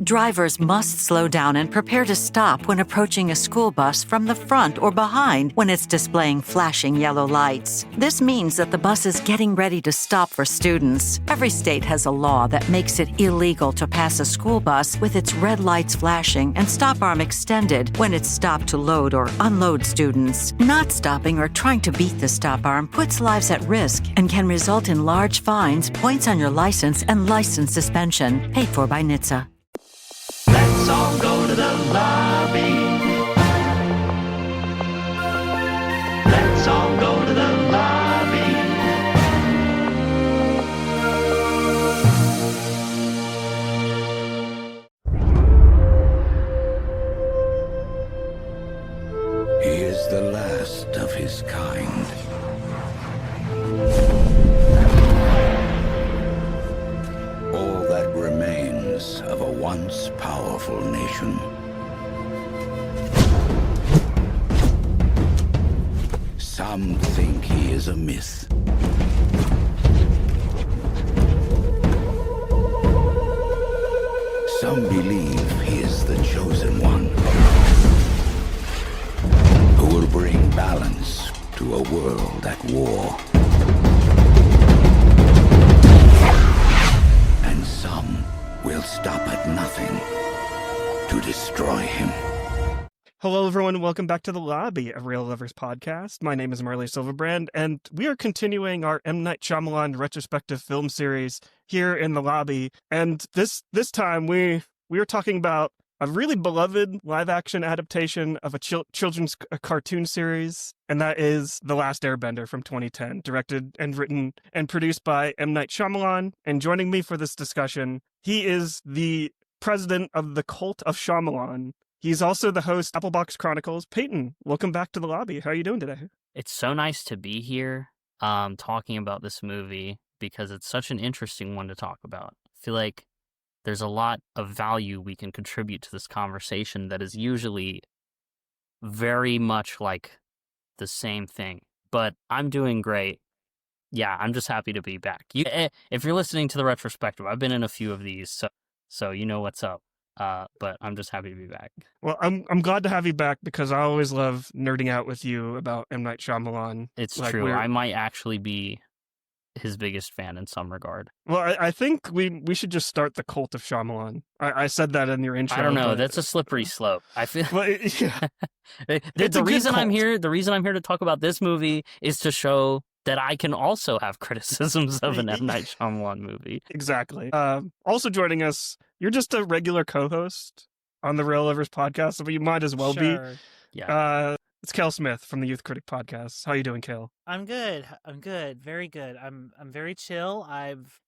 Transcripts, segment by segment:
Drivers must slow down and prepare to stop when approaching a school bus from the front or behind when it's displaying flashing yellow lights. This means that the bus is getting ready to stop for students. Every state has a law that makes it illegal to pass a school bus with its red lights flashing and stop arm extended when it's stopped to load or unload students. Not stopping or trying to beat the stop arm puts lives at risk and can result in large fines, points on your license, and license suspension. Paid for by NHTSA. Let's all go to the lobby. Let's all go to the lobby. He is the last of his kind. All that remains of a once powerful nation. Some think he is a myth. Some believe he is the chosen one, who will bring balance to a world at war. And some will stop at nothing to destroy him. Hello, everyone, and welcome back to the lobby of Real Lovers Podcast. My name is Marley Silverbrand, and we are continuing our M. Night Shyamalan retrospective film series here in the lobby. And this time, we are talking about a really beloved live-action adaptation of a children's cartoon series, and that is The Last Airbender from 2010, directed and written and produced by M. Night Shyamalan. And joining me for this discussion, he is the president of the Cult of Shyamalan. He's also the host of Applebox Chronicles. Peyton, welcome back to the lobby. How are you doing today? It's so nice to be here talking about this movie because it's such an interesting one to talk about. I feel like there's a lot of value we can contribute to this conversation that is usually very much like the same thing. But I'm doing great. Yeah, I'm just happy to be back. If you're listening to the retrospective, I've been in a few of these, so you know what's up. But I'm just happy to be back. Well, I'm glad to have you back because I always love nerding out with you about M. Night Shyamalan. It's true. I might actually be his biggest fan in some regard. Well, I think we should just start the Cult of Shyamalan. I said that in your intro. I don't know. But... That's a slippery slope. I feel. Well, yeah. the reason I'm here to talk about this movie is to show that I can also have criticisms of an M. Night Shyamalan movie. Exactly. Also joining us, you're just a regular co-host on the Real Lovers Podcast, so you might as well be. Yeah. It's Kale Smith from the Youth Critic Podcast. How you doing, Kale? I'm good. Very good. I'm very chill. I've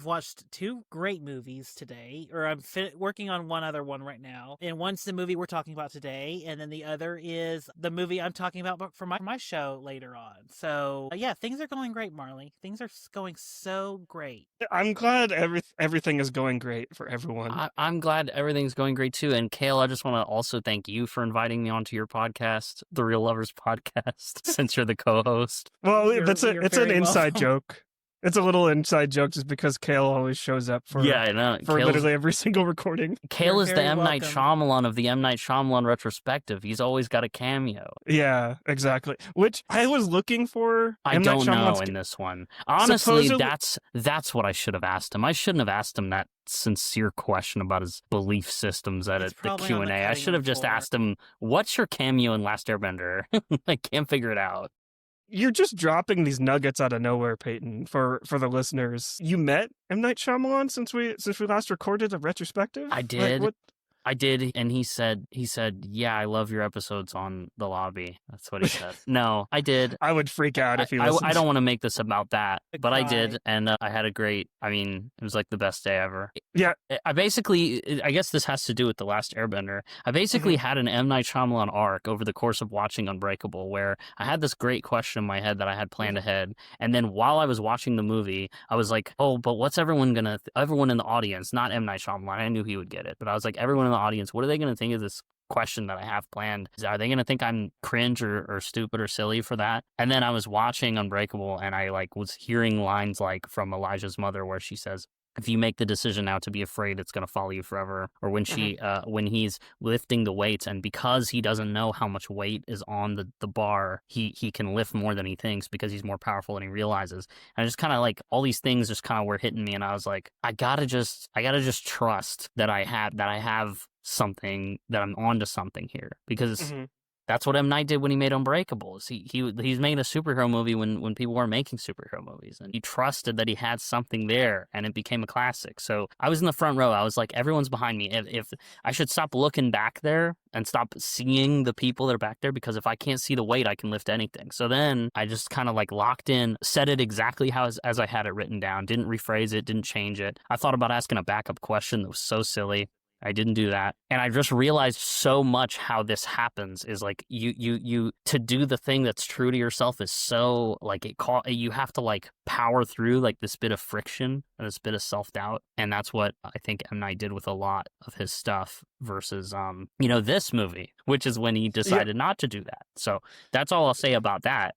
watched two great movies today, or I'm working on one other one right now. And one's the movie we're talking about today, and then the other is the movie I'm talking about for my show later on. So yeah, things are going great, Marley. Things are going so great. I'm glad everything is going great for everyone. I'm glad everything's going great too. And Kale, I just want to also thank you for inviting me onto your podcast, the Real Lovers Podcast, since you're the co-host. Well, it's an inside joke. It's a little inside joke just because Kale always shows up for I know. For literally every single recording. Kale is the M. Night Shyamalan of the M. Night Shyamalan retrospective. He's always got a cameo. Yeah, exactly. Which I was looking for. I don't know in this one. Honestly, that's what I should have asked him. I shouldn't have asked him that sincere question about his belief systems at the Q&A. I should have just asked him, what's your cameo in Last Airbender? I can't figure it out. You're just dropping these nuggets out of nowhere, Peyton, for the listeners. You met M. Night Shyamalan since we last recorded a retrospective? I did. I did, and he said, yeah, I love your episodes on the lobby. That's what he said. No, I did. I would freak out if he listened. I don't want to make this about that, but I did, and I had a great, it was like the best day ever. Yeah. I guess this has to do with The Last Airbender. I basically had an M. Night Shyamalan arc over the course of watching Unbreakable, where I had this great question in my head that I had planned ahead, and then while I was watching the movie, I was like, oh, but what's everyone in the audience, not M. Night Shyamalan, I knew he would get it, but I was like, everyone in the audience, what are they going to think of this question that I have planned? Are they going to think I'm cringe or stupid or silly for that? And then I was watching Unbreakable, and I was hearing lines like from Elijah's mother where she says, if you make the decision now to be afraid, it's going to follow you forever. Or when when he's lifting the weights, and because he doesn't know how much weight is on the bar, he can lift more than he thinks because he's more powerful than he realizes. And I just kind of like all these things just kind of were hitting me, and I was like, I gotta just trust that I have something, that I'm onto something here, because that's what M. Night did when he made Unbreakable. He's made a superhero movie when people weren't making superhero movies, and he trusted that he had something there, and it became a classic. So I was in the front row. I was like, everyone's behind me. If I should stop looking back there and stop seeing the people that are back there, because if I can't see the weight, I can lift anything. So then I just kind of like locked in, said it exactly as I had it written down, didn't rephrase it, didn't change it. I thought about asking a backup question that was so silly. I didn't do that. And I just realized so much how this happens is like you to do the thing that's true to yourself is so like you have to like power through like this bit of friction and this bit of self-doubt. And that's what I think M. Night did with a lot of his stuff versus, this movie, which is when he decided not to do that. So that's all I'll say about that.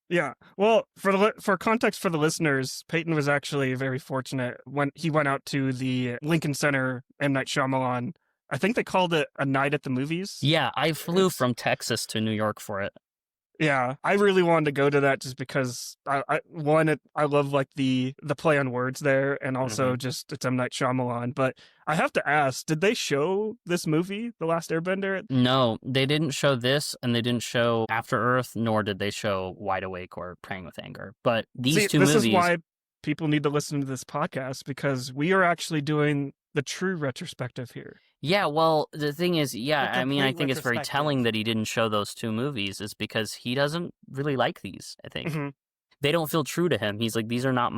Yeah. Well, for context for the listeners, Peyton was actually very fortunate when he went out to the Lincoln Center M. Night Shyamalan. I think they called it a night at the movies. Yeah, I flew from Texas to New York for it. Yeah, I really wanted to go to that just because I love like the play on words there, and also just it's M. Night Shyamalan. But I have to ask, did they show this movie, The Last Airbender? No, they didn't show this, and they didn't show After Earth, nor did they show Wide Awake or Praying with Anger. But these two movies... This is why people need to listen to this podcast, because we are actually doing the true retrospective here. Yeah, well, the thing is, I mean, I think it's very telling that he didn't show those two movies is because he doesn't really like these, I think. They don't feel true to him. He's like, these are not,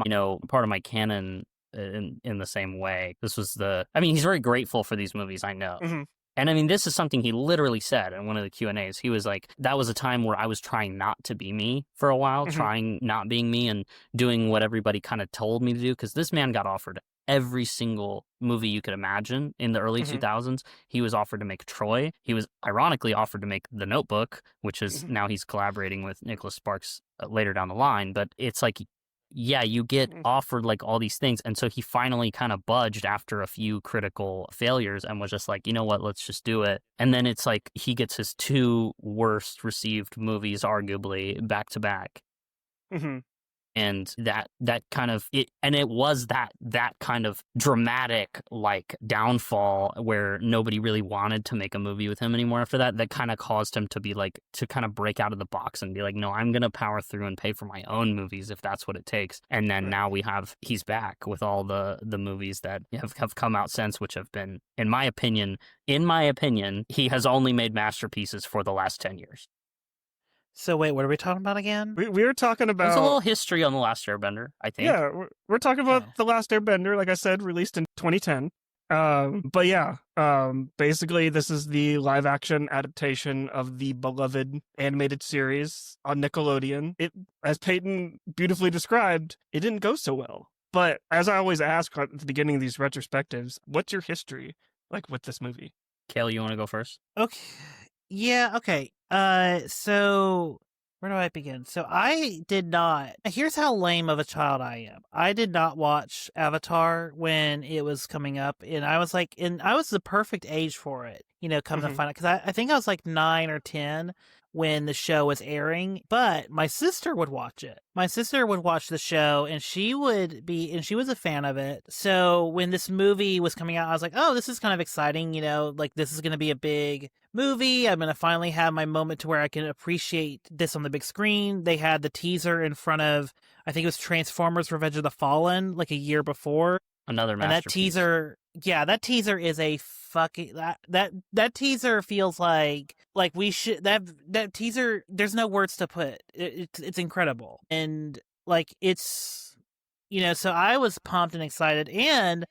part of my canon in the same way. This was he's very grateful for these movies, I know. And I mean, this is something he literally said in one of the Q&As. He was like, that was a time where I was trying not to be me for a while, trying not being me and doing what everybody kind of told me to do. Because this man got offered every single movie you could imagine in the early 2000s. He was offered to make Troy. He was ironically offered to make The Notebook, which is now he's collaborating with Nicholas Sparks later down the line. But it's like, yeah, you get offered like all these things. And so he finally kind of budged after a few critical failures and was just like, you know what, let's just do it. And then it's like he gets his two worst received movies, arguably, back to back. And that kind of it, and it was that kind of dramatic like downfall where nobody really wanted to make a movie with him anymore after that kind of caused him to be like to kind of break out of the box and be like, no, I'm gonna power through and pay for my own movies if that's what it takes. And then now he's back with all the movies that have come out since, which have been, in my opinion, he has only made masterpieces for the last 10 years. So wait, what are we talking about again? We were talking about... There's a little history on The Last Airbender, I think. Yeah, we're talking about The Last Airbender, like I said, released in 2010. But yeah, basically this is the live-action adaptation of the beloved animated series on Nickelodeon. It, as Peyton beautifully described, it didn't go so well. But as I always ask at the beginning of these retrospectives, what's your history like with this movie? Kale, you want to go first? Okay. Yeah, okay. So where do I begin? So I did not. Here's how lame of a child I am. I did not watch Avatar when it was coming up, and I was like, I was the perfect age for it. Come to find out, because I think I was like 9 or 10 when the show was airing, but my sister would watch it. My sister would watch the show, and she was a fan of it. So when this movie was coming out, I was like, oh, this is kind of exciting, like this is going to be a big movie. I'm going to finally have my moment to where I can appreciate this on the big screen. They had the teaser in front of, I think it was Transformers Revenge of the Fallen, like a year before. Another masterpiece. And that teaser is a fucking that teaser feels like we should that teaser. There's no words to put. It's incredible, and like it's so I was pumped and excited, and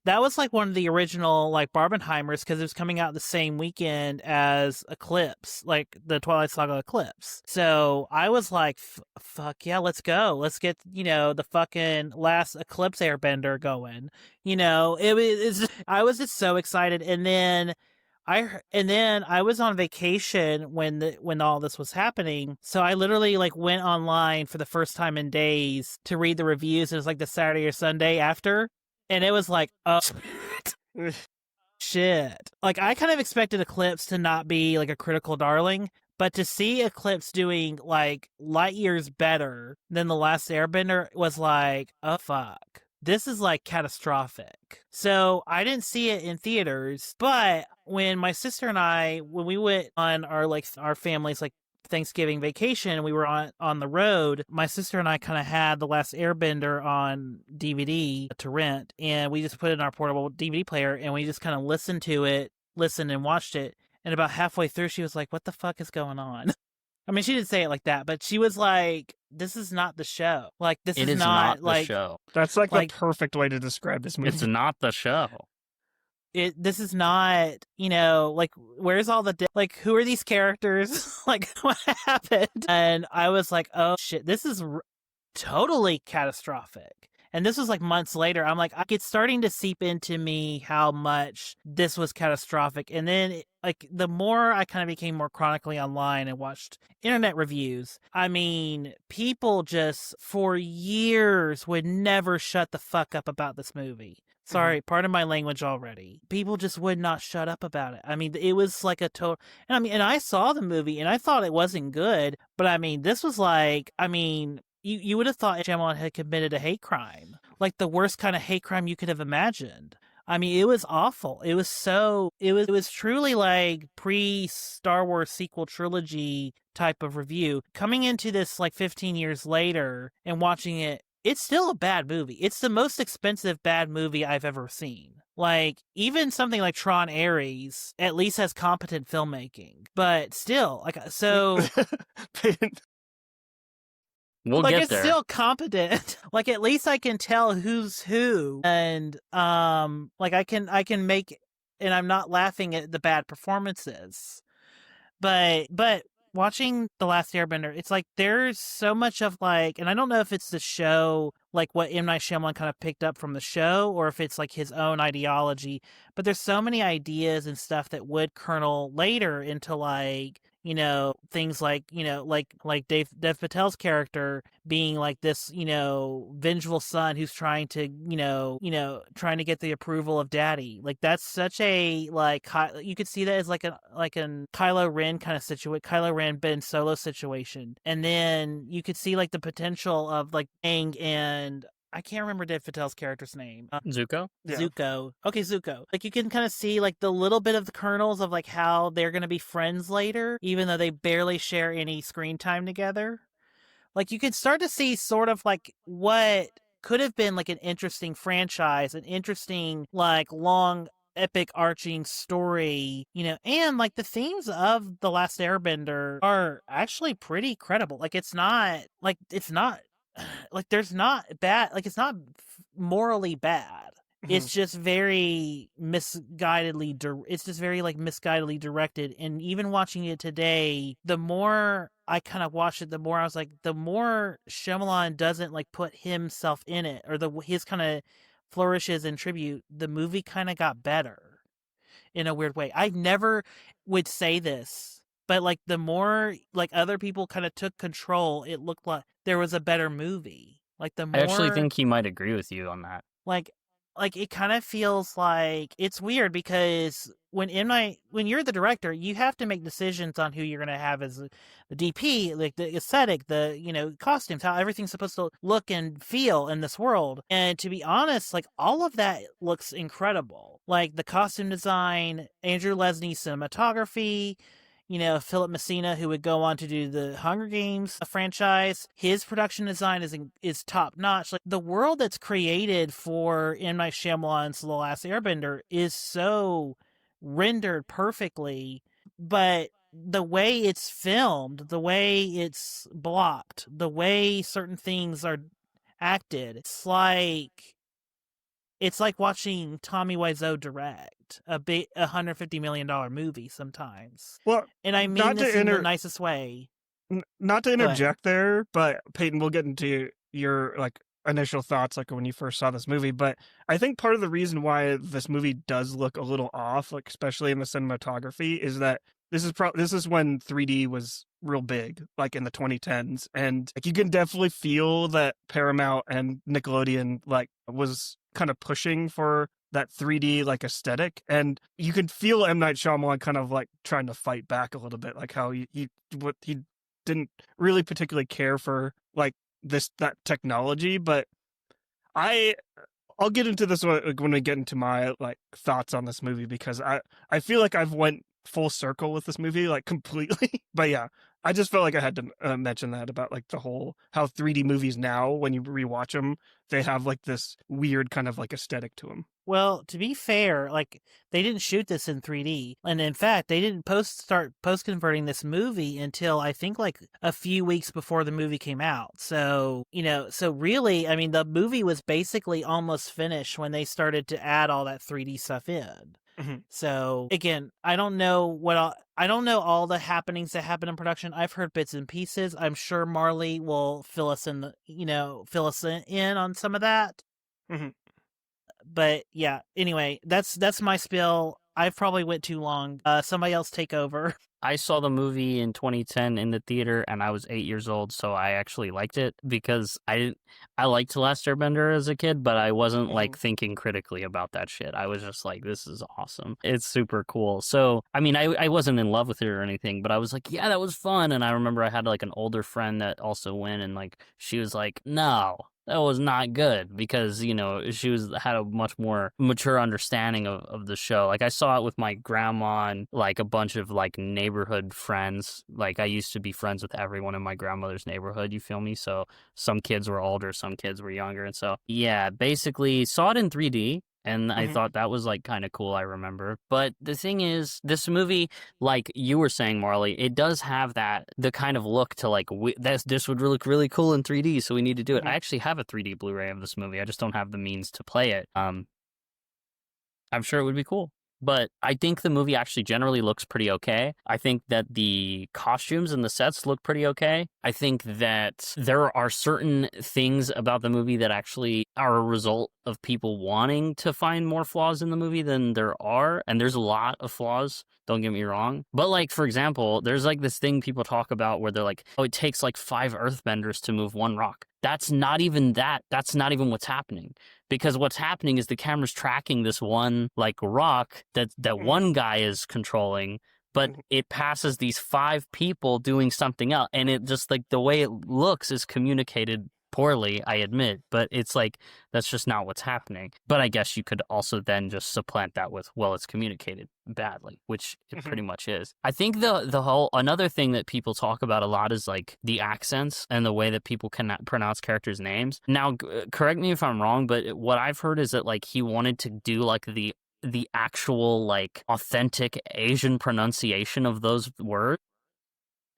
that was like one of the original like Barbenheimers because it was coming out the same weekend as Eclipse, like the Twilight Saga Eclipse. So I was like, fuck yeah, let's go. Let's get, the fucking last Eclipse Airbender going. I was just so excited. And then I was on vacation when all this was happening. So I literally like went online for the first time in days to read the reviews. It was like the Saturday or Sunday after. and it was like, oh shit. Like, I kind of expected Eclipse to not be like a critical darling, but to see Eclipse doing like light years better than The Last Airbender was like, oh fuck. This is like catastrophic. So I didn't see it in theaters, but when my sister and I, when we went on our family's like Thanksgiving vacation, we were on the road. My sister and I kind of had The Last Airbender on DVD to rent, and we just put it in our portable DVD player, and we just kind of listened and watched it. And about halfway through, she was like, "What the fuck is going on?" I mean, she didn't say it like that, but she was like, "This is not the show. Like, this It is is not the like show. That's like like- the perfect way to describe this movie. It's not the show. this is not, like, where's all the like, who are these characters? Like, what happened?" And I was like, "Oh shit, this is totally catastrophic." And this was like months later. I'm like, it's starting to seep into me how much this was catastrophic. And then, like, the more I kind of became more chronically online and watched internet reviews, I mean, people just for years would never shut the fuck up about this movie. Sorry, pardon my language already. People just would not shut up about it. I mean, it was like a total. And I saw the movie and I thought it wasn't good, but I mean, this was like, you would have thought Shyamalan had committed a hate crime, like the worst kind of hate crime you could have imagined. I mean, it was awful. It was truly like pre-Star Wars sequel trilogy type of review. Coming into this like 15 years later and watching it, it's still a bad movie. It's the most expensive bad movie I've ever seen. Like, even something like Tron Ares at least has competent filmmaking, but still, like, so... We'll like, get it's there. still competent. Like, at least I can tell who's who, and like I can make, and I'm not laughing at the bad performances. But watching The Last Airbender, it's like there's so much of like, and I don't know if it's the show, like what M. Night Shyamalan kind of picked up from the show, or if it's like his own ideology. But there's so many ideas and stuff that would kernel later into like, things like, like Dev Patel's character being like this, vengeful son who's trying to, trying to get the approval of daddy. Like, that's such a, like, you could see that as like a Kylo Ren kind of situation, Kylo Ren Ben Solo situation. And then you could see like the potential of like Aang and I can't remember Dev Patel's character's name. Zuko? Yeah. Zuko. Okay, Zuko. Like, you can kind of see, like, the little bit of the kernels of, like, how they're going to be friends later, even though they barely share any screen time together. Like, you can start to see sort of, like, what could have been, like, an interesting franchise, an interesting, like, long, epic arching story, and, like, the themes of The Last Airbender are actually pretty credible. Like, it's not, like, there's not bad, like, it's not morally bad. It's just very misguidedly directed. And even watching it today, the more I kind of watched it, the more I was like, the more Shyamalan doesn't like put himself in it, or his kind of flourishes and tribute, the movie kind of got better in a weird way. I never would say this, but like the more like other people kind of took control, it looked like there was a better movie. Like the more I actually think he might agree with you on that. like it kind of feels like it's weird because when you're the director, you have to make decisions on who you're going to have as the DP, like the aesthetic, the costumes, how everything's supposed to look and feel in this world. And to be honest, like all of that looks incredible. Like the costume design, Andrew Lesnie's cinematography, Philip Messina, who would go on to do the Hunger Games franchise, his production design is top notch. Like the world that's created for M. Night Shyamalan's The Last Airbender is so rendered perfectly, but the way it's filmed, the way it's blocked, the way certain things are acted, it's like watching Tommy Wiseau direct a $150 million movie sometimes. Well, and I mean this in the nicest way. Not to interject there, but Peyton, we'll get into your like initial thoughts like when you first saw this movie. But I think part of the reason why this movie does look a little off, like especially in the cinematography, is that this is when 3D was real big, like in the 2010s, and like you can definitely feel that Paramount and Nickelodeon like was kind of pushing for that 3D like aesthetic, and you could feel M. Night Shyamalan kind of like trying to fight back a little bit, like how he didn't really particularly care for like that technology. But I'll get into this when we get into my like thoughts on this movie, because I feel like I've went full circle with this movie like completely. But yeah, I just felt like I had to mention that about like the whole how 3D movies now, when you rewatch them, they have like this weird kind of like aesthetic to them. Well, to be fair, like they didn't shoot this in 3D, and in fact, they didn't start post converting this movie until I think like a few weeks before the movie came out. So so really, I mean, the movie was basically almost finished when they started to add all that 3D stuff in. Mm-hmm. So again, I don't know all the happenings that happen in production. I've heard bits and pieces. I'm sure Marley will fill us in on some of that. Mm-hmm. But yeah, anyway, that's my spill. I've probably went too long. Somebody else take over. I saw the movie in 2010 in the theater, and I was 8 years old, so I actually liked it because I liked Last Airbender as a kid, but I wasn't like thinking critically about that shit. I was just like, this is awesome. It's super cool. So, I mean, I wasn't in love with it or anything, but I was like, yeah, that was fun. And I remember I had like an older friend that also went, and like she was like, no, that was not good, because she had a much more mature understanding of the show. Like I saw it with my grandma and like a bunch of like neighborhood friends. Like I used to be friends with everyone in my grandmother's neighborhood, you feel me? So some kids were older, some kids were younger, and so yeah, basically saw it in 3D. And I thought that was like kind of cool, I remember. But the thing is, this movie, like you were saying, Marley, it does have the kind of look to like, this would look really cool in 3D, so we need to do it. I actually have a 3D Blu-ray of this movie. I just don't have the means to play it. I'm sure it would be cool. But I think the movie actually generally looks pretty okay. I think that the costumes and the sets look pretty okay. I think that there are certain things about the movie that actually are a result of people wanting to find more flaws in the movie than there are. And there's a lot of flaws, don't get me wrong. But like, for example, there's like this thing people talk about where they're like, oh, it takes like 5 earthbenders to move one rock. That's not even that. That's not even what's happening. Because what's happening is the camera's tracking this one like rock that one guy is controlling, but it passes these 5 people doing something else, and it just like the way it looks is communicated poorly, I admit, but it's like that's just not what's happening. But I guess you could also then just supplant that with, well, it's communicated badly, which it pretty much is. I think the whole another thing that people talk about a lot is like the accents and the way that people cannot pronounce characters' names. Now, correct me if I'm wrong, but what I've heard is that like he wanted to do like the actual like authentic Asian pronunciation of those words.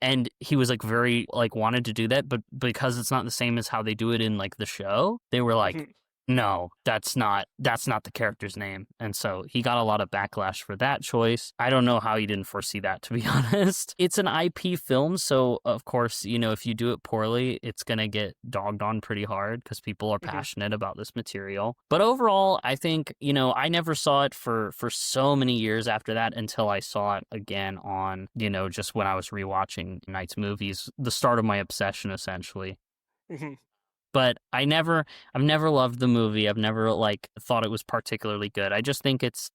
And he was like very like wanted to do that, but because it's not the same as how they do it in like the show, they were like, no, that's not the character's name. And so he got a lot of backlash for that choice. I don't know how he didn't foresee that, to be honest. It's an IP film, so of course, if you do it poorly, it's going to get dogged on pretty hard because people are passionate about this material. But overall, I think, I never saw it for so many years after that until I saw it again on, just when I was rewatching Night's movies, the start of my obsession, essentially. But I've never loved the movie. I've never like thought it was particularly good. I just think it's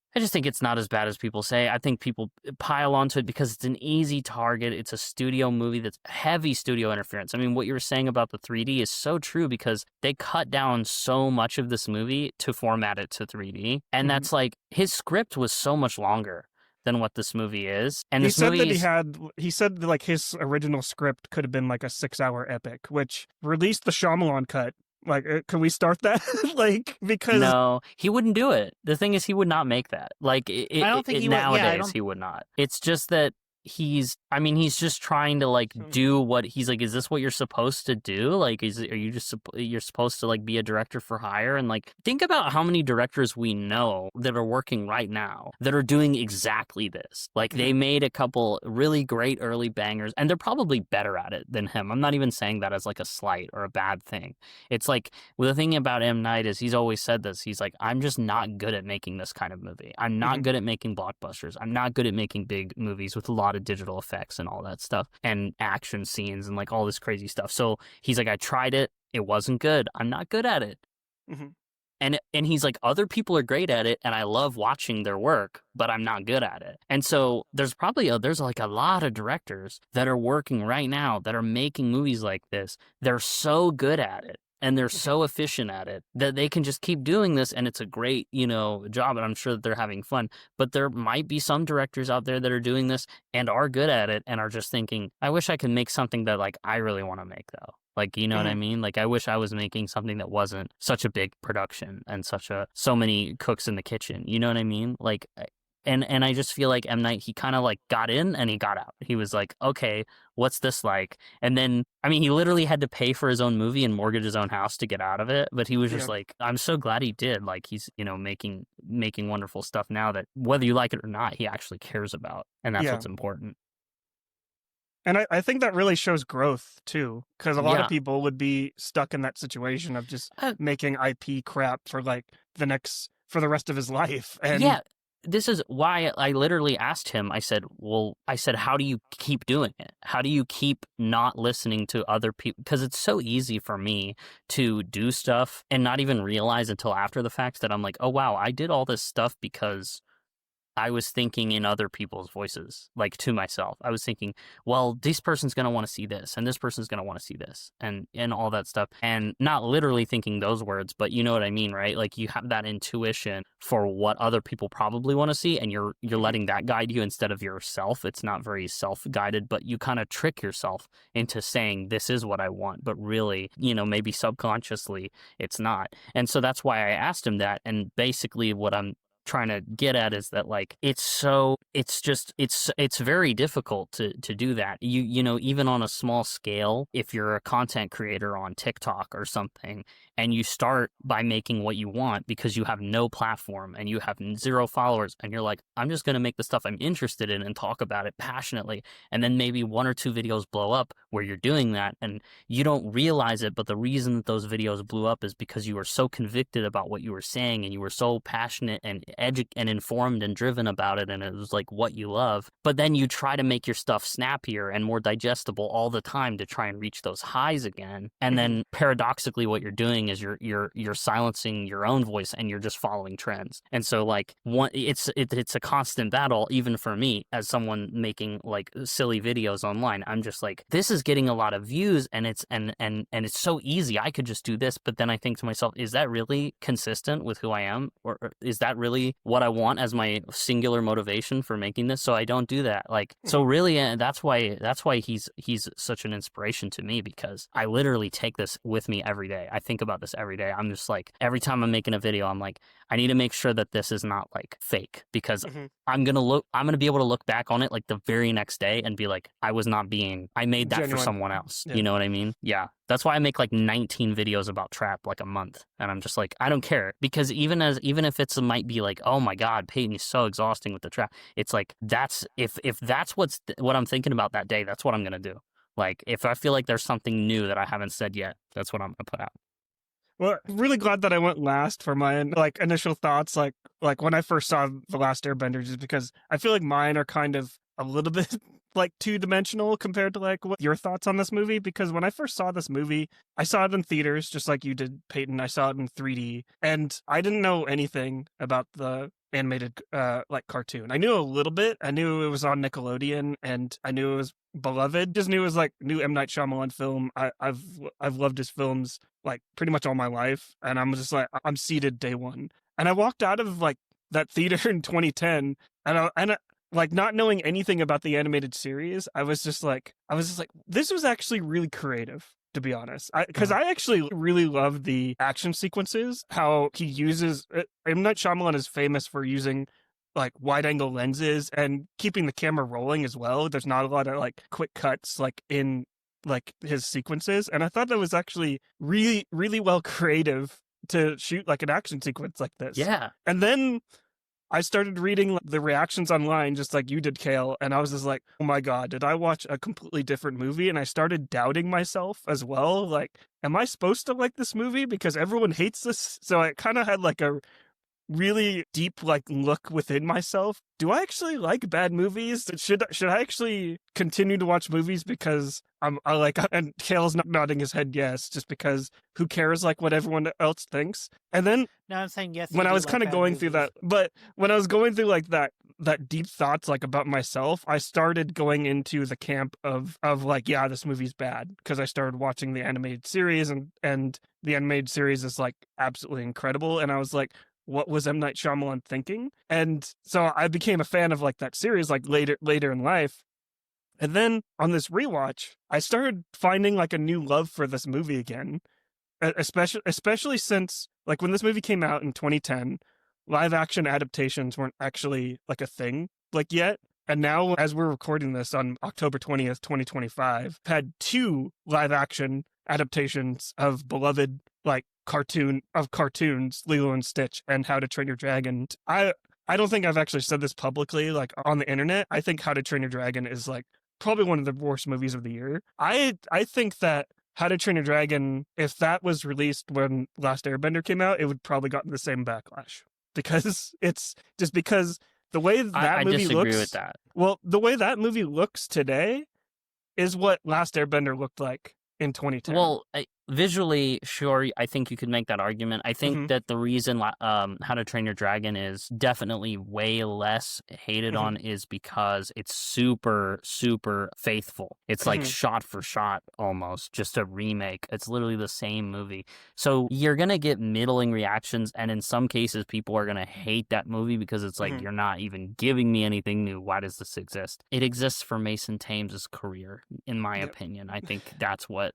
not as bad as people say. I think people pile onto it because it's an easy target. It's a studio movie that's heavy studio interference. I mean, what you were saying about the 3D is so true because they cut down so much of this movie to format it to 3D. And that's like, his script was so much longer than what this movie is. And he said that like his original script could have been like a 6-hour epic, which released the Shyamalan cut. Like, can we start that? Like, because no, he wouldn't do it. The thing is, he would not make that. Like, I don't think nowadays he would not. It's just that he's just trying to like do what he's like, is this what you're supposed to do? Like, you're supposed to like be a director for hire? And like, think about how many directors we know that are working right now that are doing exactly this. Like, they made a couple really great early bangers and they're probably better at it than him. I'm not even saying that as like a slight or a bad thing. It's like, well, the thing about M. Night is he's always said this. He's like, I'm just not good at making this kind of movie. I'm not good at making blockbusters. I'm not good at making big movies with a lot of digital effects and all that stuff and action scenes and like all this crazy stuff. So he's like, I tried it. It wasn't good. I'm not good at it. And he's like, other people are great at it, and I love watching their work, but I'm not good at it. And so there's like a lot of directors that are working right now that are making movies like this. They're so good at it, and they're so efficient at it that they can just keep doing this, and it's a great, job, and I'm sure that they're having fun. But there might be some directors out there that are doing this and are good at it and are just thinking, I wish I could make something that like I really want to make though. Like, you know what I mean? Like, I wish I was making something that wasn't such a big production and so many cooks in the kitchen. You know what I mean? Like, and I just feel like M. Night, he kind of like got in and he got out. He was like, okay, what's this like? And then, I mean, he literally had to pay for his own movie and mortgage his own house to get out of it. But he was just like, I'm so glad he did. Like, he's, making wonderful stuff now that whether you like it or not, he actually cares about. And that's what's important. And I think that really shows growth, too, because a lot of people would be stuck in that situation of just making IP crap for, for the rest of his life. And yeah, this is why I literally asked him, I said, how do you keep doing it? How do you keep not listening to other people? Because it's so easy for me to do stuff and not even realize until after the fact that I'm like, oh, wow, I did all this stuff because I was thinking in other people's voices, like to myself. I was thinking, well, this person's going to want to see this, and this person's going to want to see this, and all that stuff. And not literally thinking those words, but you know what I mean, right? Like you have that intuition for what other people probably want to see, and you're letting that guide you instead of yourself. It's not very self-guided, but you kind of trick yourself into saying, this is what I want. But really, maybe subconsciously it's not. And so that's why I asked him that. And basically what I'm trying to get at is that like it's very difficult to do that. Even on a small scale, if you're a content creator on TikTok or something and you start by making what you want because you have no platform and you have 0 followers and you're like, I'm just going to make the stuff I'm interested in and talk about it passionately, and then maybe 1 or 2 videos blow up where you're doing that and you don't realize it, but the reason that those videos blew up is because you were so convicted about what you were saying and you were so passionate and and informed and driven about it, and it was like what you love. But then you try to make your stuff snappier and more digestible all the time to try and reach those highs again. And then paradoxically what you're doing is you're silencing your own voice and you're just following trends. And so like it's a constant battle even for me as someone making like silly videos online. I'm just like, this is getting a lot of views and it's so easy. I could just do this. But then I think to myself, is that really consistent with who I am? Or is that really what I want as my singular motivation for making this? So I don't do that. Like, so really that's why he's such an inspiration to me, because I literally take this with me every day. I think about this every day. I'm just like, every time I'm making a video, I'm like, I need to make sure that this is not like fake, because I'm going to be able to look back on it like the very next day and be like, I made that for someone else. Yeah. You know what I mean? Yeah. That's why I make like 19 videos about trap like a month. And I'm just like, I don't care, because even if it's might be like, oh my God, Peyton is so exhausting with the trap. It's like, if that's what I'm thinking about that day, that's what I'm going to do. Like, if I feel like there's something new that I haven't said yet, that's what I'm going to put out. Well, I'm really glad that I went last for my initial thoughts. Like when I first saw The Last Airbender, just because I feel like mine are kind of a little bit like 2-dimensional compared to like what your thoughts on this movie. Because when I first saw this movie, I saw it in theaters just like you did, Peyton. I saw it in 3D, and I didn't know anything about the animated cartoon. I knew a little bit. I knew it was on Nickelodeon, and I knew it was beloved. Just knew it was like new M. Night Shyamalan film. I've loved his films like pretty much all my life, and I'm just like, I'm seated day one. And I walked out of like that theater in 2010, and I like, not knowing anything about the animated series, I was just like, this was actually really creative, to be honest. Because I actually really love the action sequences, how he uses, M. Night Shyamalan is famous for using like wide angle lenses and keeping the camera rolling as well. There's not a lot of like quick cuts like in like his sequences. And I thought that was actually really, really well creative to shoot like an action sequence like this. Yeah. And then I started reading the reactions online, just like you did, Kale, and I was just like, oh my God, did I watch a completely different movie? And I started doubting myself as well. Like, am I supposed to like this movie? Because everyone hates this. So I kind of had like a really deep like look within myself. Do I actually like bad movies? Should I actually continue to watch movies because I like, and Kale's not nodding his head yes, just because who cares like what everyone else thinks? And then No, I'm saying yes. when you I do was like kind of bad going through movies. that, but when I was going through like that deep thoughts like about myself, I started going into the camp of like, yeah, this movie's bad, because I started watching the animated series, and the animated series is like absolutely incredible, and I was like, what was M. Night Shyamalan thinking? And so I became a fan of like that series like later in life. And then on this rewatch, I started finding like a new love for this movie again, especially since like when this movie came out in 2010, live action adaptations weren't actually like a thing like yet. And now, as we're recording this on October 20th, 2025, I've had two live action adaptations of beloved like cartoons, Lilo and Stitch and How to Train Your Dragon. I don't think I've actually said this publicly like on the internet. I think How to Train Your Dragon is like probably one of the worst movies of the year. I think that How to Train Your Dragon, if that was released when Last Airbender came out, it would probably gotten the same backlash, because it's just because the way that I movie disagree looks. with that. Well, the way that movie looks today is what Last Airbender looked like in 2010. Well, visually, sure, I think you could make that argument. I think that the reason How to Train Your Dragon is definitely way less hated on is because it's super, super faithful. It's like shot for shot almost, just a remake. It's literally the same movie. So you're going to get middling reactions, and in some cases, people are going to hate that movie because it's like, you're not even giving me anything new. Why does this exist? It exists for Mason Thames' career, in my opinion. I think that's what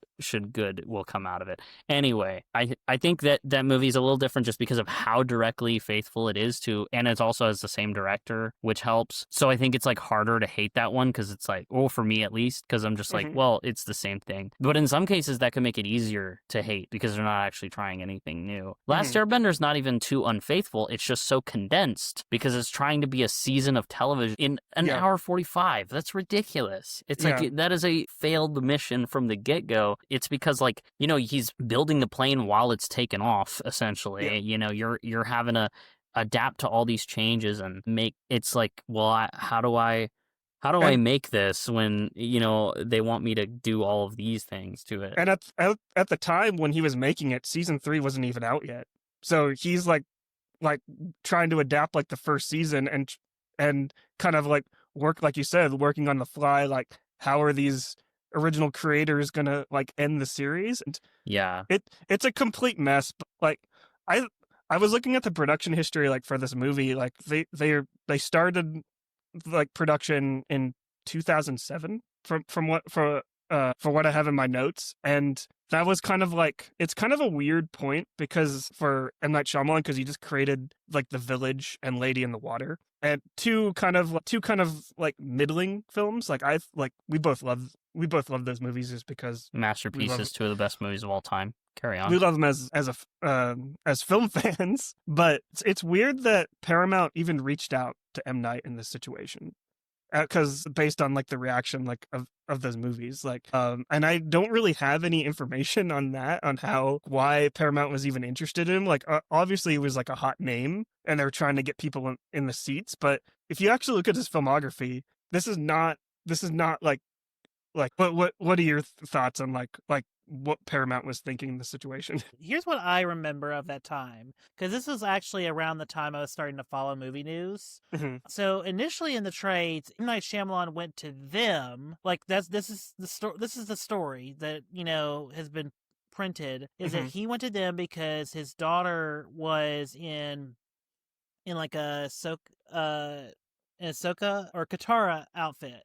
good will come out of it. Anyway, I think that movie is a little different just because of how directly faithful it is to, and it also has the same director, which helps. So I think it's like harder to hate that one because it's like, well, for me at least, because I'm just like, well, it's the same thing. But in some cases, that can make it easier to hate because they're not actually trying anything new. Last Airbender is not even too unfaithful. It's just so condensed because it's trying to be a season of television in an hour 45. That's ridiculous. It's like, that is a failed mission from the get-go. It's because, like, you know, he's building the plane while it's taken off, essentially. You know, you're having to adapt to all these changes and make, it's like, well, how do I make this when, you know, they want me to do all of these things to it? And at the time when he was making it, season 3 wasn't even out yet. So he's like trying to adapt like the first season and kind of like work, like you said, working on the fly, like how are these original creators gonna like end the series? And it's a complete mess. But like I was looking at the production history like for this movie, like they started like production in 2007 from what I have in my notes. And that was kind of like, it's kind of a weird point because for M. Night Shyamalan, because he just created like The Village and Lady in the Water, and two kind of like middling films. Like we both love those movies just because Masterpieces, two of the best movies of all time. Carry on. We love them as film fans, but it's weird that Paramount even reached out to M. Night in this situation, because based on like the reaction like of those movies, like and I don't really have any information on why Paramount was even interested in him. Like obviously it was like a hot name and they were trying to get people in the seats, but if you actually look at his filmography, this is not like what are your thoughts on like what Paramount was thinking in the situation? Here's what I remember of that time, because this was actually around the time I was starting to follow movie news. So initially in the trades, M. Night Shyamalan went to them. Like this is the story that, you know, has been printed, is that he went to them because his daughter was in like a Ahsoka or Katara outfit.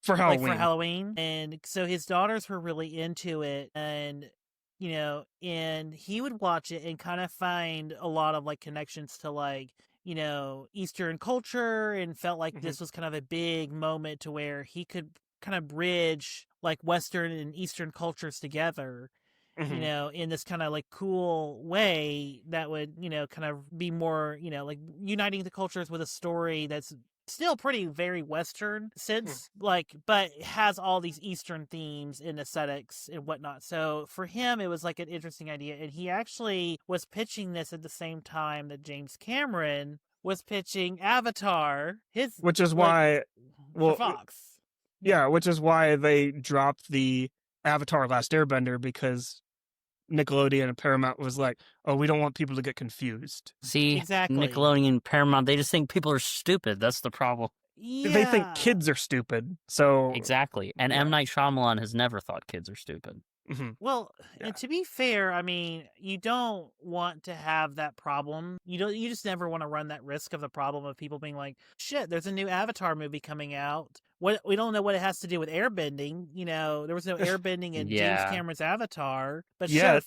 For Halloween. Like for Halloween. And so his daughters were really into it, and, you know, and he would watch it and kind of find a lot of like connections to like, you know, Eastern culture, and felt like this was kind of a big moment to where he could kind of bridge like Western and Eastern cultures together, you know, in this kind of like cool way that would, you know, kind of be more, you know, like uniting the cultures with a story that's still pretty very Western sense, like, but it has all these Eastern themes and aesthetics and whatnot. So for him, it was like an interesting idea. And he actually was pitching this at the same time that James Cameron was pitching Avatar, which is like, why, for well, Fox. yeah, which is why they dropped the Avatar Last Airbender, because Nickelodeon and Paramount was like, oh, we don't want people to get confused. See, Exactly. Nickelodeon, Paramount, they just think people are stupid. That's the problem. Yeah. They think kids are stupid, so... Exactly. And Yeah. M. Night Shyamalan has never thought kids are stupid. Mhm. Well, Yeah. and to be fair, I mean, you don't want to have that problem. You just never want to run that risk of the problem of people being like, shit, there's a new Avatar movie coming out. What we don't know what it has to do with airbending. You know, there was no airbending in Yeah. James Cameron's Avatar. But Yeah. shit,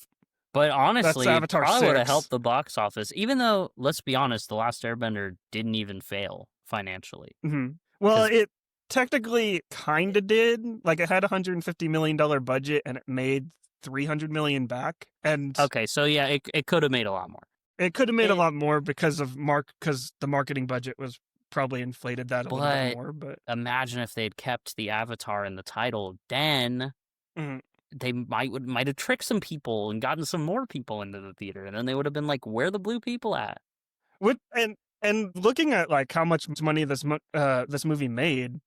But honestly, it Avatar probably would have 6. helped the box office, even though, let's be honest, The Last Airbender didn't even fail financially. Mhm. Well, 'Cause- it technically kind of did. Like, it had a $150 million budget, and it made $300 million back. And Okay, so yeah, it could have made a lot more. it could have made a It- lot more because the marketing budget was probably inflated that a little bit more. But Imagine if they had kept the Avatar in the title, then Mhm. they might have tricked some people and gotten some more people into the theater, and then they would have been like, "Where are the blue people at?" and looking at like how much money this movie made,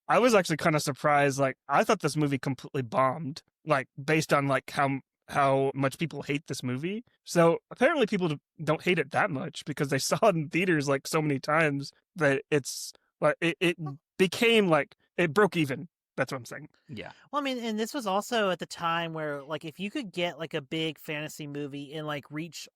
I was actually kind of surprised. Like, I thought this movie completely bombed, like based on like how much people hate this movie. So apparently people don't hate it that much, because they saw it in theaters like so many times that it's like it became like it broke even. That's what I'm saying. Yeah. Well, I mean, and this was also at the time where, like, if you could get like a big fantasy movie and like reach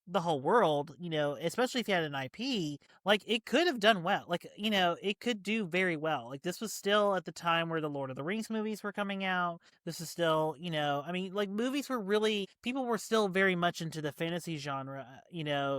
the whole world, especially if you had an IP, like, it could have done well. Like, it could do very well. Like, this was still at the time where the Lord of the Rings movies were coming out. This is still, I mean, like, movies were really, people were still very much into the fantasy genre,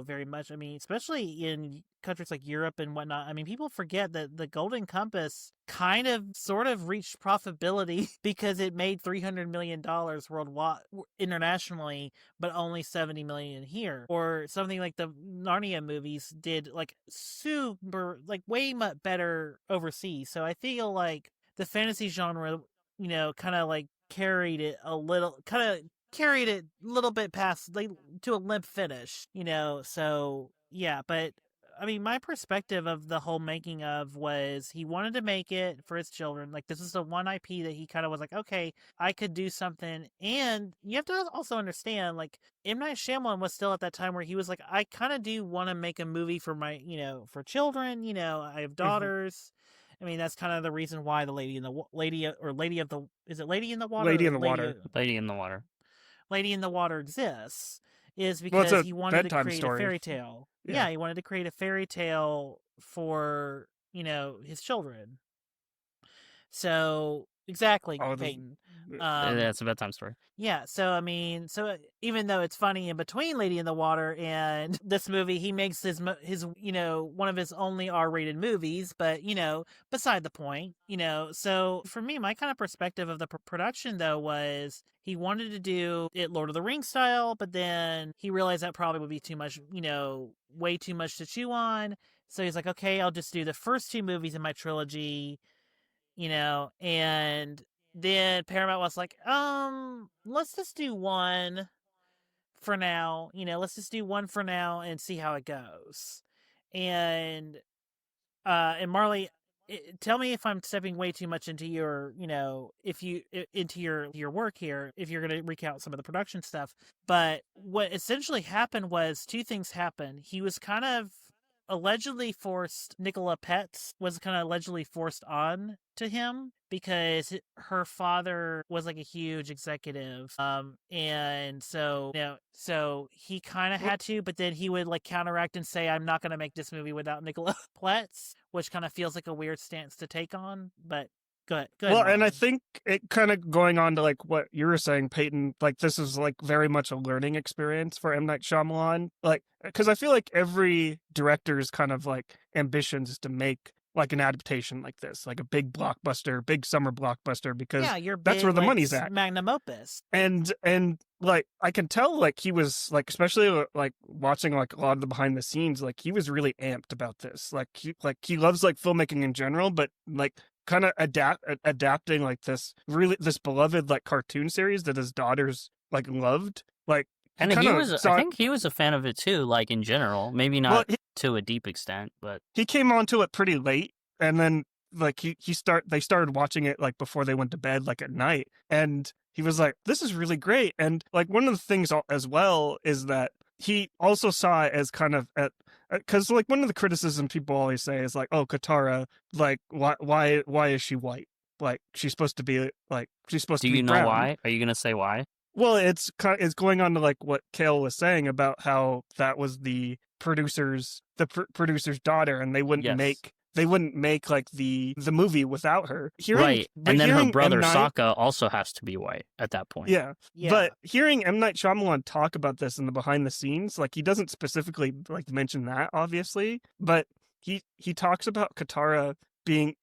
very much. I mean, especially in countries like Europe and whatnot. I mean, people forget that the Golden Compass kind of sort of reached profitability because it made $300 million worldwide, internationally, but only $70 million here. Or something like the Narnia movies did, like, super, like, way much better overseas. So I feel like the fantasy genre, kind of like carried it a little bit past, like, to a limp finish, so yeah. But I mean, my perspective of the whole making of was he wanted to make it for his children. Like, this is the one IP that he kind of was like, okay, I could do something. And you have to also understand, like, M. Night Shyamalan was still at that time where he was like, I kind of do want to make a movie for my, for children. I have daughters. I mean, that's kind of the reason why the Lady in the Water? Lady in the Water. Lady in the Water exists, is Well, it's because a he wanted to bedtime create story. a fairy tale. Yeah. Yeah, he wanted to create a fairy tale for, his children. So, exactly, Oh, Peyton. That's a bedtime story. Yeah, so I mean, even though it's funny in between Lady in the Water and this movie, he makes his one of his only R-rated movies, but beside the point, So for me, my kind of perspective of the production though was he wanted to do it Lord of the Rings style, but then he realized that probably would be too much, way too much to chew on. So he's like, okay, I'll just do the first two movies in my trilogy, and then Paramount was like, let's just do one for now. Let's just do one for now and see how it goes. And Marley, tell me if I'm stepping way too much into your, into your work here, if you're going to recount some of the production stuff. But what essentially happened was two things happened. He was kind of allegedly forced, Nicola Petz was kind of allegedly forced on to him because her father was like a huge executive, and so so he kind of had to, but then he would like counteract and say, I'm not going to make this movie without Nicola Petz, which kind of feels like a weird stance to take on. But go ahead, Well, and I Ryan. think it kind of going on to like what you were saying, Peyton, like this is like very much a learning experience for M. Night Shyamalan. Like, because I feel like every director's kind of like ambitions is to make like an adaptation like this, like a big blockbuster, big summer blockbuster, because Yeah, your that's big, where the like, money's at. magnum opus. And like I can tell, like he was like, especially like watching like a lot of the behind the scenes, like he was really amped about this. Like he loves like filmmaking in general, but like kind of adapting like this beloved like cartoon series that his daughters like loved. Like And he was, I think he was a fan of it too, like in general. Maybe not to a deep extent, but he came onto it pretty late, and then like they started watching it like before they went to bed, like at night, and he was like, "This is really great." And like one of the things as well is that he also saw it as kind of because like one of the criticisms people always say is like, "Oh, Katara, like why is she white? Like she's supposed to be like she's supposed to be brown." Do you know why? Are you gonna say why? Well, it's going on to like what Kale was saying about how that was the producer's daughter, and they wouldn't make like the movie without her. Right, and then her brother Sokka Sokka also has to be white at that point. Yeah, but hearing M. Night Shyamalan talk about this in the behind the scenes, like he doesn't specifically like mention that, obviously, but he talks about Katara being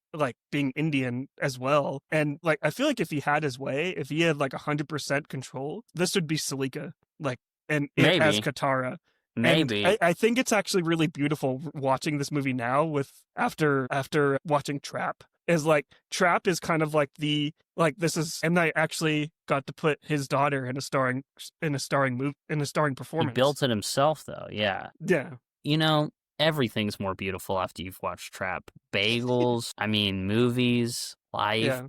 Indian as well. And like, I feel like if he had his way, if he had like 100% control, this would be Salika, like, and Maybe. as Katara. Maybe. And I think it's actually really beautiful watching this movie now after watching Trap. Is like Trap is kind of like this is M. Night actually got to put his daughter in a starring performance. He built it himself though, yeah. Yeah. You know, everything's more beautiful after you've watched Trap. Bagels, I mean, movies, life. Yeah.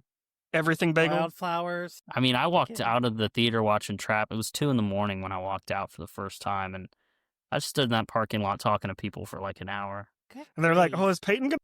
Everything bagel. Wildflowers. I mean, I walked out of the theater watching Trap. It was 2 a.m. when I walked out for the first time, and I just stood in that parking lot talking to people for like an hour. And they're like, "Oh, is Peyton gonna?"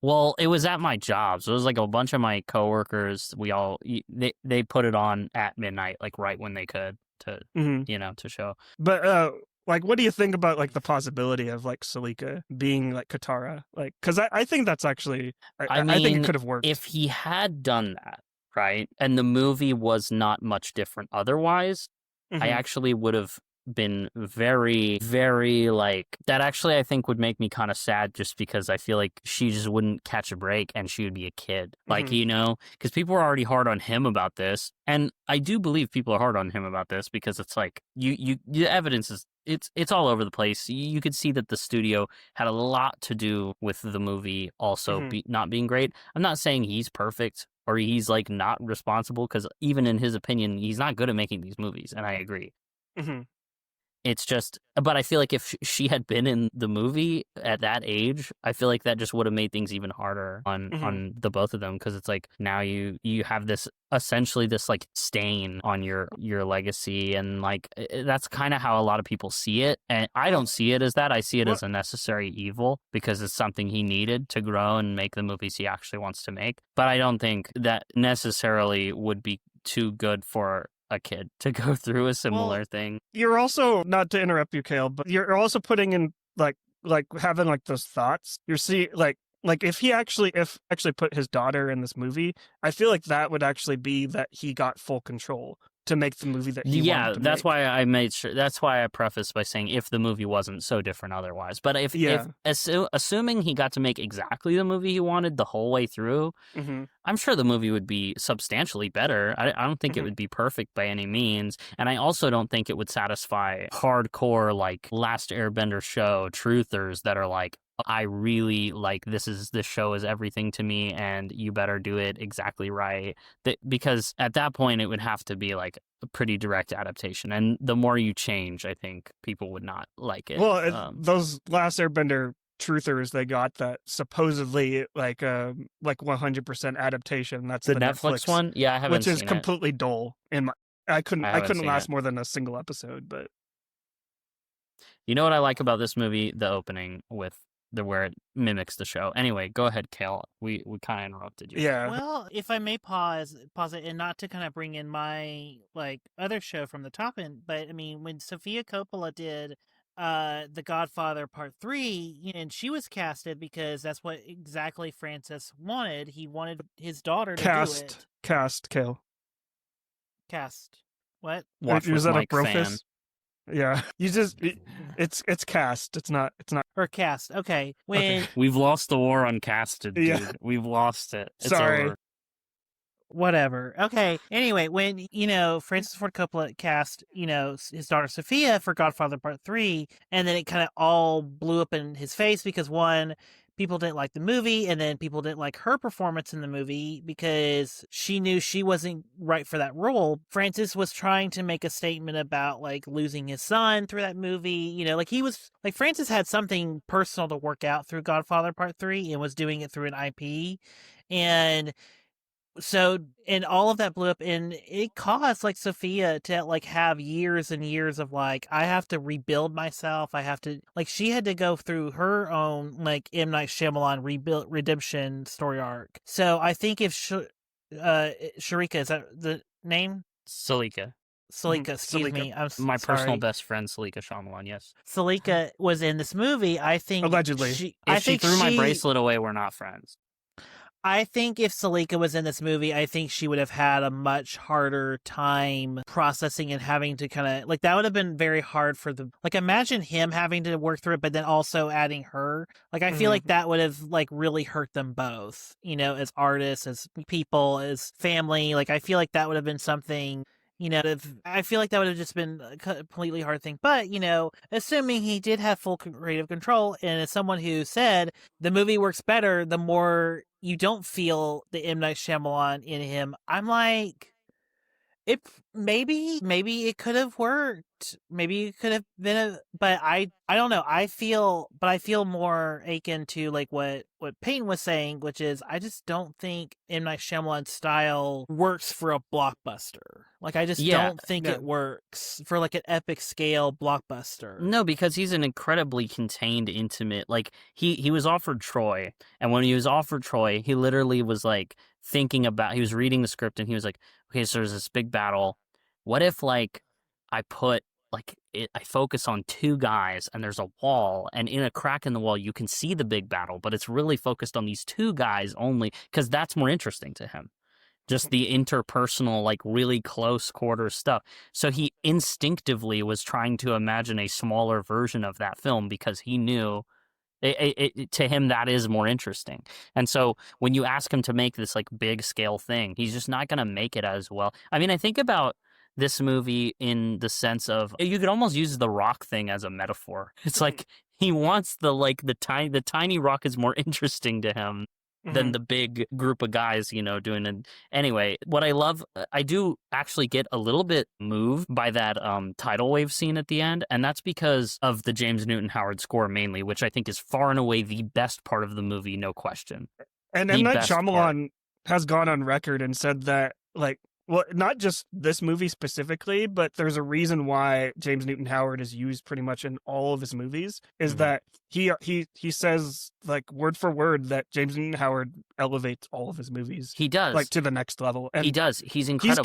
Well, it was at my job, so it was like a bunch of my coworkers. They put it on at midnight, like right when they could to to show. But like, what do you think about like the possibility of like Salika being like Katara? Like, because I think that's actually I think it could have worked if he had done that, right? And the movie was not much different otherwise. I actually would have been very, very like that. Actually, I think would make me kind of sad, just because I feel like she just wouldn't catch a break and she would be a kid, like because people are already hard on him about this, and I do believe people are hard on him about this because it's like the evidence is it's all over the place. You could see that the studio had a lot to do with the movie also not being great. I'm not saying he's perfect or he's like not responsible, because even in his opinion, he's not good at making these movies, and I agree. It's just, but I feel like if she had been in the movie at that age, I feel like that just would have made things even harder on the both of them, because it's like now you have this essentially this like stain on your legacy, and like that's kind of how a lot of people see it, and I don't see it as that. I see it as a necessary evil, because it's something he needed to grow and make the movies he actually wants to make. But I don't think that necessarily would be too good for a kid to go through a similar thing. You're also, not to interrupt you, Kale, but you're also putting in like having like those thoughts. You're seeing like if actually put his daughter in this movie, I feel like that would actually be that he got full control to make the movie that he wanted to that's make. why I made sure. That's why I prefaced by saying if the movie wasn't so different otherwise. But if assuming he got to make exactly the movie he wanted the whole way through, I'm sure the movie would be substantially better. I don't think it would be perfect by any means, and I also don't think it would satisfy hardcore like Last Airbender show truthers that are like, I really like this show is everything to me, and you better do it exactly right. Because at that point it would have to be like a pretty direct adaptation, and the more you change, I think people would not like it. Well, those Last Airbender truthers they got that supposedly like 100% adaptation. That's the Netflix one. Yeah, I haven't seen it. Which is completely dull. I couldn't last more than a single episode. But you know what I like about this movie? The opening with where it mimics the show. Anyway, go ahead, Kale. We kind of interrupted you. Yeah. Well, if I may pause it, and not to kind of bring in my like other show from the top end, but I mean, when Sofia Coppola did The Godfather Part 3, and she was casted because that's what exactly Francis wanted. He wanted his daughter to do it. Cast, Kale. Cast. What? Watch Was with that Mike a fan. brofist? Yeah, it's cast. It's not. Or cast. Okay. Okay. We've lost the war on casted, dude. Yeah. We've lost it. It's Sorry. over. Whatever. Okay. Anyway, when, Francis Ford Coppola cast, his daughter Sophia for Godfather Part 3, and then it kind of all blew up in his face because, one, people didn't like the movie, and then people didn't like her performance in the movie because she knew she wasn't right for that role. Francis was trying to make a statement about, like, losing his son through that movie. Francis had something personal to work out through Godfather Part 3 and was doing it through an IP. And so, and all of that blew up, and it caused, like, Sophia to, like, have years and years of, like, I have to rebuild myself. I have to, like, she had to go through her own, like, M. Night Shyamalan redemption story arc. So I think if Sharika, is that the name? Salika. Salika, excuse Salika. me. I'm My sorry. personal best friend, Salika Shyamalan, yes. Salika was in this movie. I think Allegedly. If she threw my bracelet away, we're not friends. I think if Salika was in this movie, I think she would have had a much harder time processing and having to kind of, like, that would have been very hard for the, like, imagine him having to work through it, but then also adding her. Like, I feel like that would have, like, really hurt them both, as artists, as people, as family. Like, I feel like that would have been something, I feel like that would have just been a completely hard thing. But, assuming he did have full creative control, and as someone who said the movie works better the more you don't feel the M. Night Shyamalan in him, I'm like, it maybe it could have worked. Maybe it could have been but I don't know. I feel more akin to, like, what Payne was saying, which is I just don't think M. Night Shyamalan's style works for a blockbuster. Like, I just don't think it works for, like, an epic scale blockbuster. No, because he's an incredibly contained, intimate, like, he was offered Troy, and when he was offered Troy, he literally was, like, he was reading the script, and he was like, okay, so there's this big battle. What if, like, I focus on two guys, and there's a wall, and in a crack in the wall, you can see the big battle, but it's really focused on these two guys only, because that's more interesting to him. Just the interpersonal, like, really close quarter stuff. So he instinctively was trying to imagine a smaller version of that film because he knew to him that is more interesting. And so when you ask him to make this, like, big scale thing, he's just not going to make it as well. I mean, I think about this movie in the sense of, you could almost use the rock thing as a metaphor. It's like he wants the tiny rock is more interesting to him than the big group of guys, doing it. Anyway, what I love, I do actually get a little bit moved by that tidal wave scene at the end, and that's because of the James Newton Howard score mainly, which I think is far and away the best part of the movie, no question. And M. Night Shyamalan has gone on record and said that, like, well, not just this movie specifically, but there's a reason why James Newton Howard is used pretty much in all of his movies, is that he says, like, word for word, that James Newton Howard elevates all of his movies. He does. Like, to the next level. And he does. He's incredible.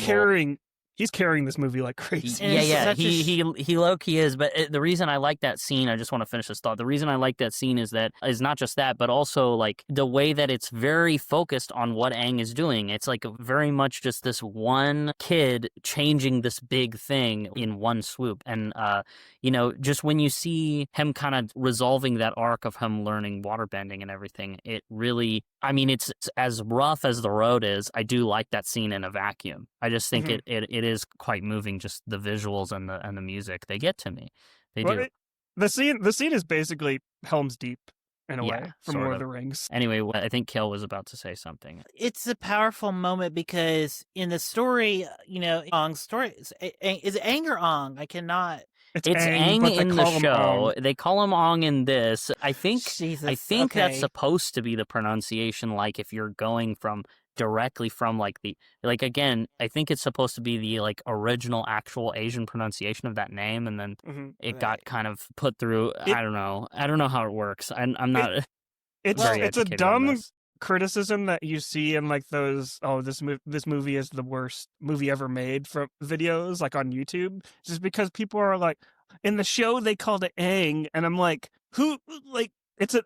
He's carrying this movie like crazy. Yeah. He low-key is, but the reason I like that scene, I just want to finish this thought. The reason I like that scene is not just that, but also, like, the way that it's very focused on what Aang is doing. It's, like, very much just this one kid changing this big thing in one swoop. And, just when you see him kind of resolving that arc of him learning waterbending and everything, it really, I mean, it's as rough as the road is. I do like that scene in a vacuum. I just think it is quite moving. Just the visuals and the music, they get to me. They do. The scene is basically Helm's Deep in a way from Lord of the Rings. Anyway, I think Kel was about to say something. It's a powerful moment because in the story, Ong's story is it Aang or Ong? I cannot. It's Aang in the show. They call him Ong in this. I think that's supposed to be the pronunciation. Like, if you're going directly from, like, again, I think it's supposed to be the, like, original actual Asian pronunciation of that name, and then it got kind of put through. I don't know how it works. I'm not. It's a dumb criticism that you see in, like, those this movie is the worst movie ever made from videos, like, on YouTube, just because people are like, in the show they called it Aang, and I'm like, who, like, it's an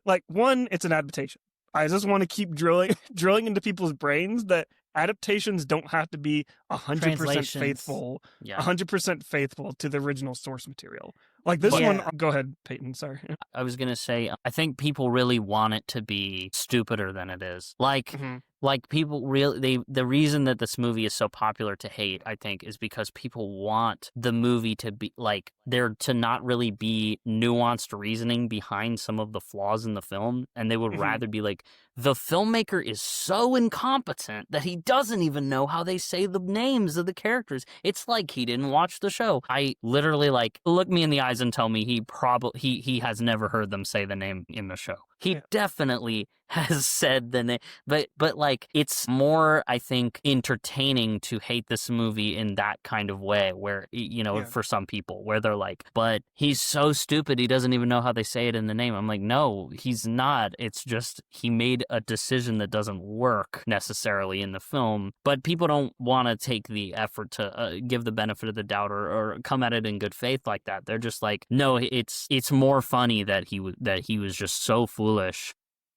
adaptation. I just want to keep drilling into people's brains that adaptations don't have to be 100% Translations. faithful, Yeah. 100% faithful to the original source material. Like this Yeah. one, go ahead, Peyton, sorry. I was gonna say, I think people really want it to be stupider than it is. Mhm. Like people really, the reason that this movie is so popular to hate, I think, is because people want the movie to be like there to not really be nuanced reasoning behind some of the flaws in the film, and they would Mhm. rather be like, the filmmaker is so incompetent that he doesn't even know how they say the names of the characters. It's like he didn't watch the show. I literally like look me in the eyes and tell me he has never heard them say the name in the show. He Yeah. definitely has said the name, but like it's more, I think, entertaining to hate this movie in that kind of way, where Yeah. for some people, where they're like, but he's so stupid he doesn't even know how they say it in the name. I'm like, no, he's not. It's just he made a decision that doesn't work necessarily in the film, but people don't want to take the effort to give the benefit of the doubt or come at it in good faith like that. They're just like, no, it's more funny that he was just so foolish,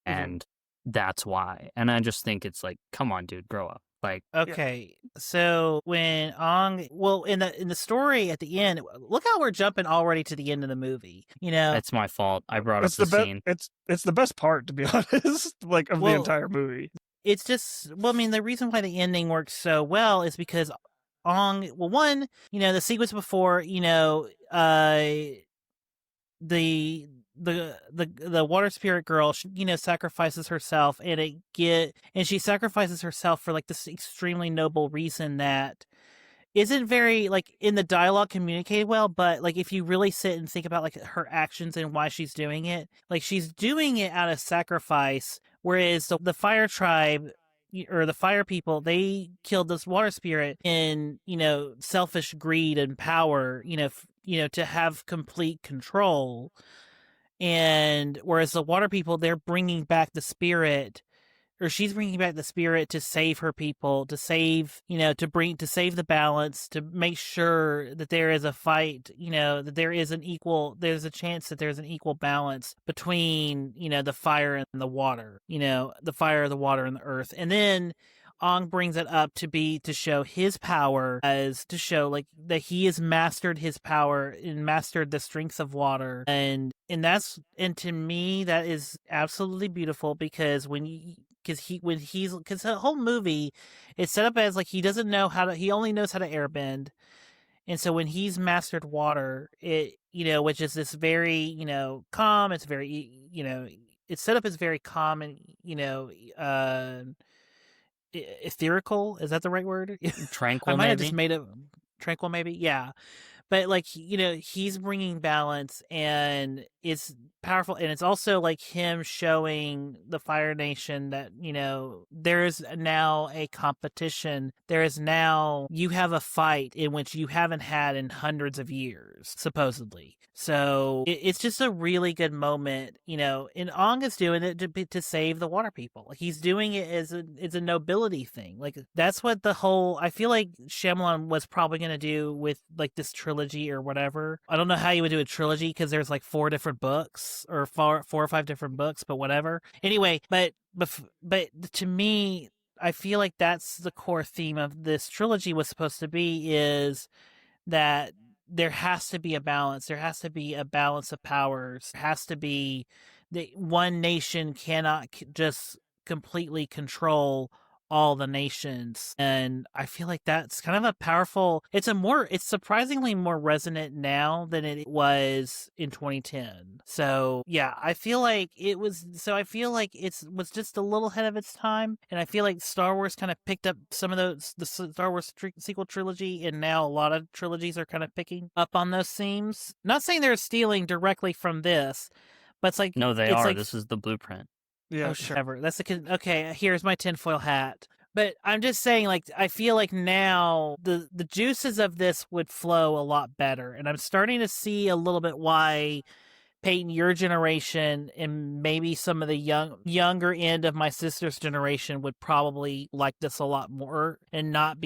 and that's why. And I just think it's like, come on, dude, grow up. Like, Okay, so when in the story at the end, look how we're jumping already to the end of the movie. it's my fault. I brought up It's the the scene. it's the best part, to be honest, like of the Well, entire movie. It's just, well, I mean, the reason why the ending works so well is because one, the sequence before, the water spirit girl, sacrifices herself, and she sacrifices herself for like this extremely noble reason that isn't very like in the dialogue communicated well, but like if you really sit and think about like her actions and why she's doing it, like she's doing it out of sacrifice, whereas the fire tribe or the fire people, they killed this water spirit in selfish greed and power, to have complete control. And whereas the water people, they're bringing back the spirit, or she's bringing back the spirit to save her people, to save, to save the balance, to make sure that there is a fight, that there's a chance that there's an equal balance between, the fire and the water, the fire, the water, and the earth. And then Ong brings it up to show his power, as to show like that he has mastered his power and mastered the strengths of water, and to me that is absolutely beautiful, because because the whole movie it's set up as like he only knows how to airbend, and so when he's mastered water, which is this very calm, it's very it's set up as very calm and ethereal. Is that the right word? Tranquil, I might have maybe? just made it tranquil, maybe. Yeah, but like he's bringing balance, and it's powerful, and it's also like him showing the Fire Nation that there is now a competition. There is now, you have a fight in which you haven't had in hundreds of years, supposedly. So it's just a really good moment, and Ong is doing it to save the water people. Like he's doing it as a nobility thing. Like that's what I feel like Shyamalan was probably going to do with like this trilogy or whatever. I don't know how you would do a trilogy because there's like 4 different books or 4 or 5 different books, but whatever. Anyway, but to me, I feel like that's the core theme of this trilogy was supposed to be, is that there has to be a balance. There has to be a balance of powers. There has to be one nation cannot just completely control all the nations. And I feel like that's kind of a powerful, it's surprisingly more resonant now than it was in 2010. So yeah, I feel like it was just a little ahead of its time. And I feel like Star Wars kind of picked up some of the Star Wars sequel trilogy, and now a lot of trilogies are kind of picking up on those themes. Not saying they're stealing directly from this, but it's like, No, they it's are. like, This is the blueprint. Yeah. oh, sure. Whatever. Okay, here's my tinfoil hat. But I'm just saying, like, I feel like now the juices of this would flow a lot better. And I'm starting to see a little bit why Peyton, your generation and maybe some of the younger end of my sister's generation would probably like this a lot more and not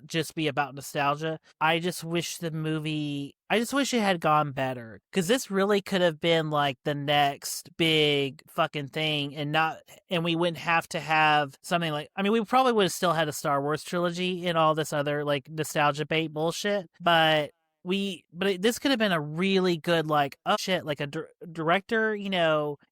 just be about nostalgia. I just wish it had gone better, because this really could have been like the next big fucking thing, and we wouldn't have to have something like, I mean, we probably would have still had a Star Wars trilogy and all this other like nostalgia bait bullshit, but this could have been a really good, like, oh shit, like a director,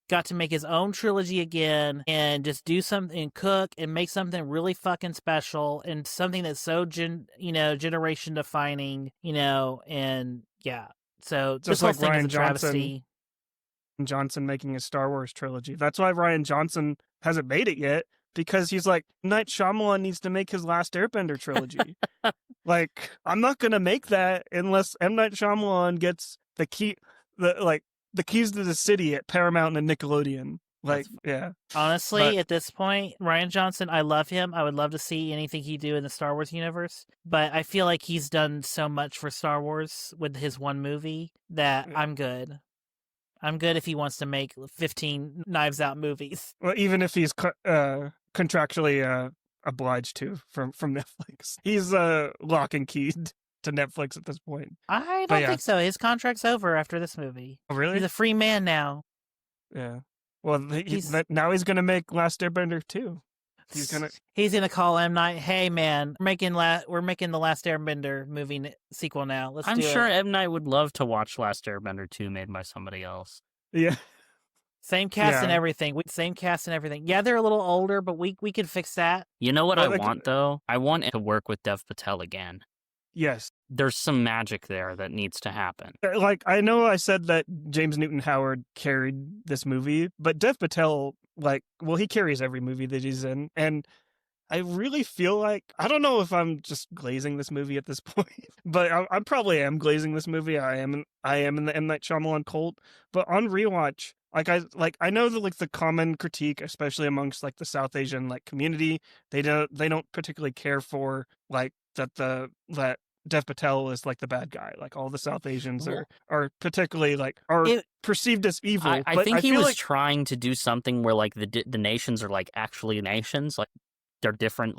got to make his own trilogy again and just do something, cook and make something really fucking special and something that's so generation defining, and yeah. So Just this whole like thing is Ryan a travesty. Johnson making a Star Wars trilogy. That's why Ryan Johnson hasn't made it yet, because he's like, M. Night Shyamalan needs to make his Last Airbender trilogy. Like, I'm not gonna make that unless M. Night Shyamalan gets the keys to the city at Paramount and Nickelodeon. Like, yeah. Honestly, at this point, Ryan Johnson, I love him. I would love to see anything he do in the Star Wars universe, but I feel like he's done so much for Star Wars with his one movie that I'm good. I'm good if he wants to make 15 Knives Out movies. Well, even if he's contractually obliged to from Netflix, he's lock and keyed to Netflix at this point. I don't think so. His contract's over after this movie. Oh, really? He's a free man now. Yeah. Well, now he's gonna make Last Airbender 2. He's gonna call M. Night. Hey man, we're making the Last Airbender movie sequel now. I'm sure M. Night would love to watch Last Airbender 2 made by somebody else. Yeah. Same cast and everything. Same cast and everything. Yeah, they're a little older, but we can fix that. You know what I want though? I want it to work with Dev Patel again. Yes. There's some magic there that needs to happen. Like, I know I said that James Newton Howard carried this movie, but Dev Patel, he carries every movie that he's in. And I really feel like, I don't know if I'm just glazing this movie at this point, but I probably am glazing this movie. I am in the M. Night Shyamalan cult. But on rewatch, I know that the common critique, especially amongst the South Asian community, they don't particularly care for that Dev Patel is the bad guy. All the South Asians are particularly perceived as evil. I think he was trying to do something where the nations are actually nations. They're different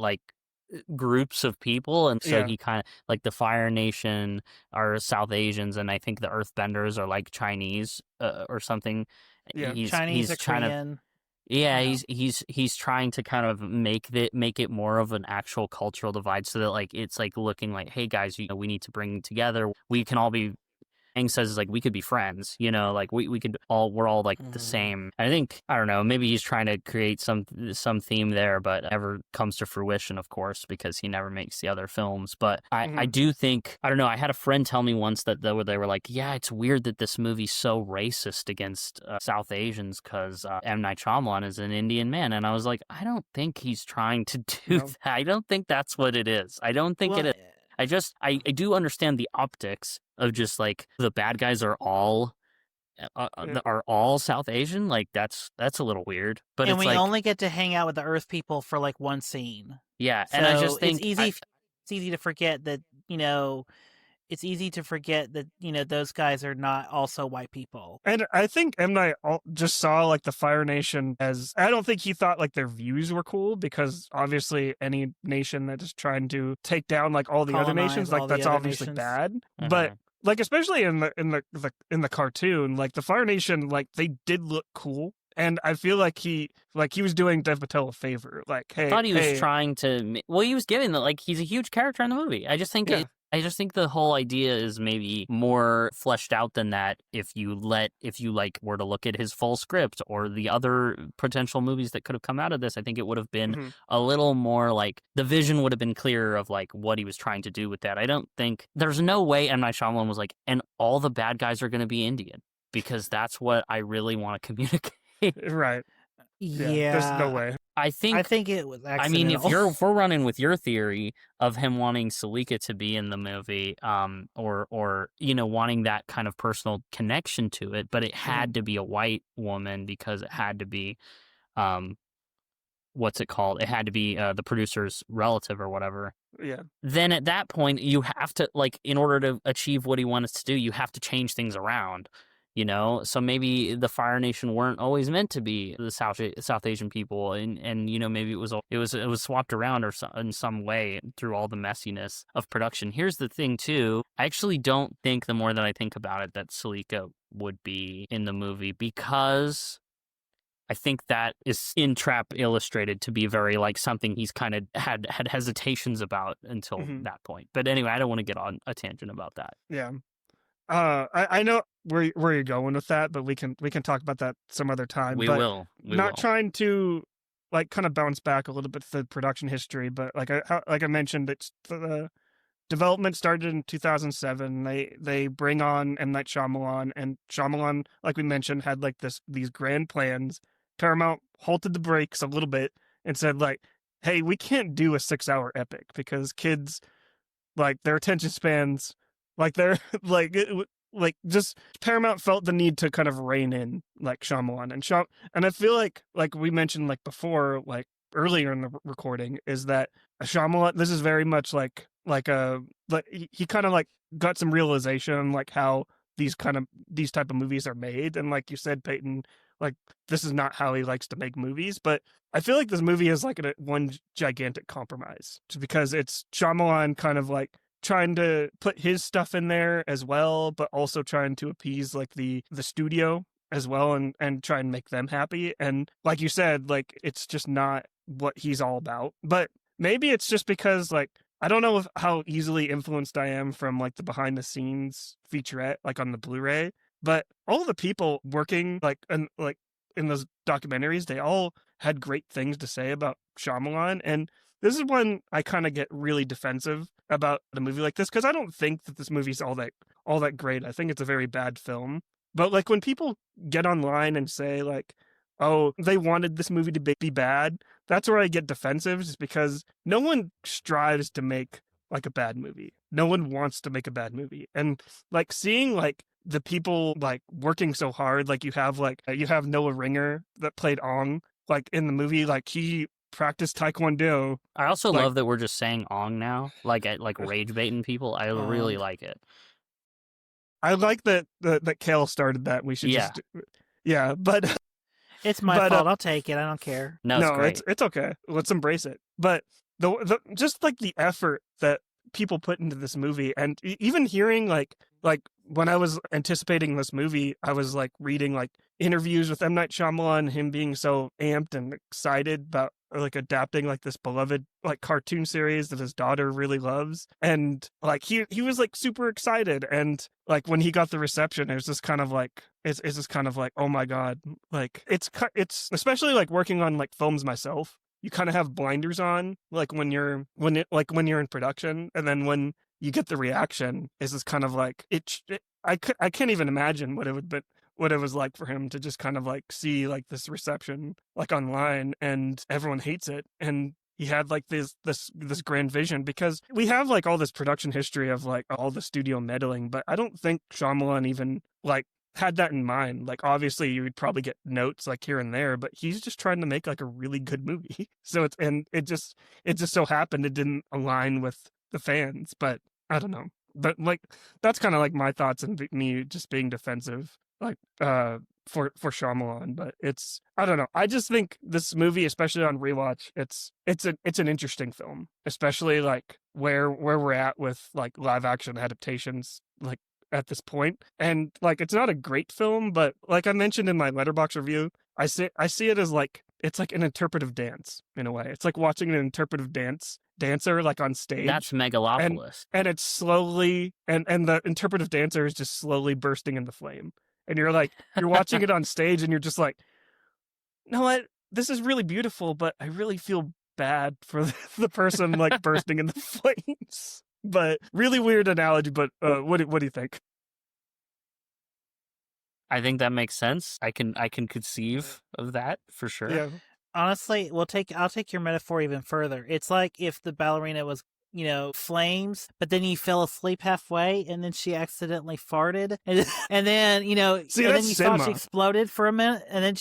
groups of people, and so he kind of the Fire Nation are South Asians, and I think the Earthbenders are Chinese or something. Yeah, Chinese or Korean. Yeah, he's trying to kind of make it more of an actual cultural divide, so that it's looking hey guys, we need to bring together. We can all be. Aang says we could be friends, we could we're all the same. I think, I don't know, maybe he's trying to create some theme there, but never comes to fruition, of course, because he never makes the other films. But I do think, I don't know, I had a friend tell me once that they were yeah, it's weird that this movie's so racist against South Asians because M. Night Shyamalan is an Indian man. And I was I don't think he's trying to do that. I don't think that's what it is. I don't think it is. I do understand the optics of just the bad guys are all South Asian. That's a little weird. But and we only get to hang out with the Earth people for one scene. Yeah, so and I just think it's easy to forget that those guys are not also white people. And I think M. Night just saw the Fire Nation as, I don't think he thought their views were cool, because obviously any nation that is trying to take down all the other nations, that's obviously bad. But especially in the cartoon, the Fire Nation, they did look cool. And I feel he was doing Dev Patel a favor. Hey, I thought he was trying to. Well, he was giving he's a huge character in the movie. I just think the whole idea is maybe more fleshed out than that. If you were to look at his full script or the other potential movies that could have come out of this, I think it would have been a little more the vision would have been clearer of what he was trying to do with that. I don't think there's no way M. Night Shyamalan was and all the bad guys are going to be Indian, because that's what I really want to communicate. Right. Yeah. There's no way. I think it was accidental. I mean, if we're running with your theory of him wanting Salika to be in the movie, or wanting that kind of personal connection to it, but it had to be a white woman because it had to be, what's it called? It had to be the producer's relative or whatever. Yeah. Then at that point, you have to in order to achieve what he wants to do, you have to change things around. So maybe the Fire Nation weren't always meant to be the South Asian people, and maybe it was swapped around in some way through all the messiness of production. Here's the thing too, I actually don't think, the more that I think about it, that Salika would be in the movie, because I think that is in Trap illustrated to be very like something he's kind of had hesitations about until that point. But anyway, I don't want to get on a tangent about that. Yeah. I know where you're going with that, but we can talk about that some other time. We but will. Not trying to like kind of bounce back a little bit to the production history, but like I mentioned, it's the development started in 2007. They bring on M. Night Shyamalan, and Shyamalan, like we mentioned, had like these grand plans. Paramount halted the brakes a little bit and said like, "Hey, we can't do a 6-hour epic because kids, like, their attention spans, like they're like just Paramount felt the need to kind of rein in like Shyamalan and I feel like we mentioned like before, like earlier in the recording, is that Shyamalan, this is very much like he kind of like got some realization like how these type of movies are made, and like you said, Peyton, like this is not how he likes to make movies. But I feel like this movie is like one gigantic compromise, just because it's Shyamalan kind of like trying to put his stuff in there as well, but also trying to appease like the studio as well, and try and make them happy. And like you said, like it's just not what he's all about. But maybe it's just because like I don't know how easily influenced I am from like the behind the scenes featurette like on the Blu-ray, but all the people working like in those documentaries, they all had great things to say about Shyamalan. And this is when I kind of get really defensive about a movie like this, because I don't think that this movie's all that great. I think it's a very bad film. But like when people get online and say like, oh, they wanted this movie to be bad, that's where I get defensive, just because no one strives to make like a bad movie. No one wants to make a bad movie. And like seeing like the people like working so hard, like you have Noah Ringer that played Ong, like in the movie, like he practiced Taekwondo. I also like, love that we're just saying Ong now, like rage baiting people. I really like it. I like that Kale started that. We should just but it's my fault. I'll take it. I don't care. No, it's okay. Let's embrace it. But the just like the effort that people put into this movie, and even hearing like when I was anticipating this movie, I was like reading like interviews with M. Night Shyamalan, him being so amped and excited about like adapting like this beloved like cartoon series that his daughter really loves, and like he was like super excited. And like when he got the reception, it was just kind of like it's just kind of like, oh my god, like it's especially like working on like films myself, you kind of have blinders on like when you're in production, and then when you get the reaction, it's just kind of like I can't even imagine what it was like for him to just kind of like see like this reception like online, and everyone hates it. And he had like this grand vision, because we have like all this production history of like all the studio meddling, but I don't think Shyamalan even like had that in mind. Like obviously you would probably get notes like here and there, but he's just trying to make like a really good movie. So it just so happened it didn't align with the fans. But I don't know. But like that's kind of like my thoughts and me just being defensive like for Shyamalan. But it's, I don't know, I just think this movie, especially on rewatch, it's an interesting film, especially like where we're at with like live action adaptations like at this point. And like it's not a great film, but like I mentioned in my Letterboxd review, I see it as like it's like an interpretive dance in a way. It's like watching an interpretive dancer like on stage. That's Megalopolis. And it's slowly and the interpretive dancer is just slowly bursting into flame. And you're watching it on stage and you're just like, no, what? This is really beautiful, but I really feel bad for the person like bursting into flames. But really weird analogy, but what do you think? I think that makes sense. I can conceive of that for sure. Yeah. Honestly, I'll take your metaphor even further. It's like if the ballerina was, flames, but then you fell asleep halfway, and then she accidentally farted, and then then you thought she exploded for a minute, and then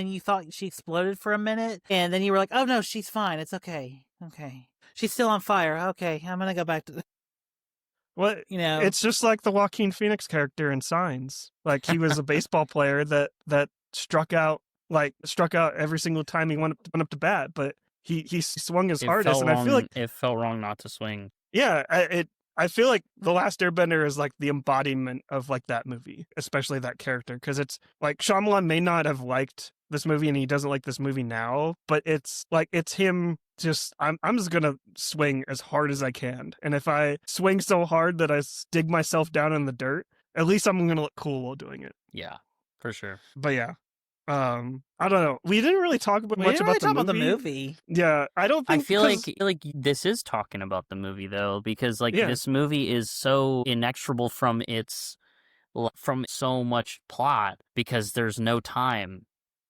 you thought she exploded for a minute, and then you were like, oh no, she's fine, it's okay, she's still on fire, okay, I'm gonna go back to. Well, You know, it's just like the Joaquin Phoenix character in Signs. Like he was a baseball player that struck out every single time he went up to bat, but he swung his It hardest, felt and I feel wrong. like It felt wrong not to swing. yeah, I feel like The Last Airbender is like the embodiment of like that movie, especially that character, because it's like Shyamalan may not have liked this movie and he doesn't like this movie now, but it's like it's him just I'm just gonna swing as hard as I can, and if I swing so hard that I dig myself down in the dirt, at least I'm gonna look cool while doing it. Yeah, for sure. But yeah, I don't know. We didn't really talk about we much didn't about really the talk movie. about the movie. Yeah, I don't I think feel 'cause- like this is talking about the movie though, because like Yeah. this movie is so inexorable from so much plot because there's no time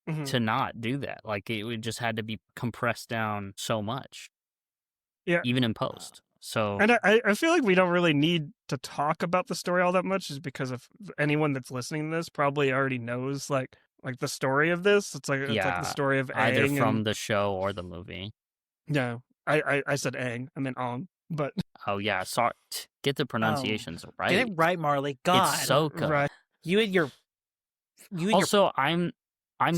Mhm. to not do that. Like it just had to be compressed down so much. Yeah. Even in post. So And I feel like we don't really need to talk about the story all that much, just because if anyone that's listening to this probably already knows like the story of this. It's like the Yeah, story of either Aang from and, the show or the movie. yeah. I said Aang, I meant Ong, but Oh yeah, sorry. Get the pronunciations right. Get it right, Marley. God, It's Soka. right. you and your Also, I'm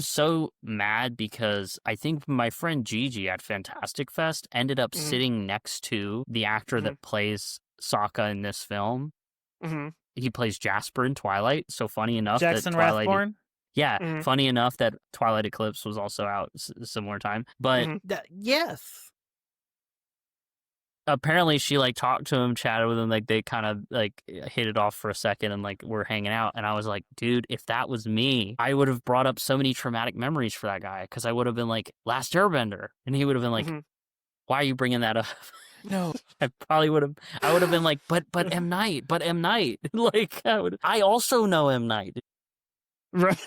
so mad because I think my friend Gigi at Fantastic Fest ended up Mhm. sitting next to the actor that plays Sokka in this film. Mhm. He plays Jasper in Twilight. So funny enough Jackson that Twilight, Rathborn. yeah, Mhm. funny enough that Twilight Eclipse was also out similar time. But Mhm. Yes. apparently she like talked to him, chatted with him, like they kind of like hit it off for a second and like we're hanging out. And I was like, dude, if that was me, I would have brought up so many traumatic memories for that guy, because I would have been like Last Airbender, and he would have been like, Mhm. why are you bringing that up? No. I would have been like, but M. Night. Like I also know M. Night. Right.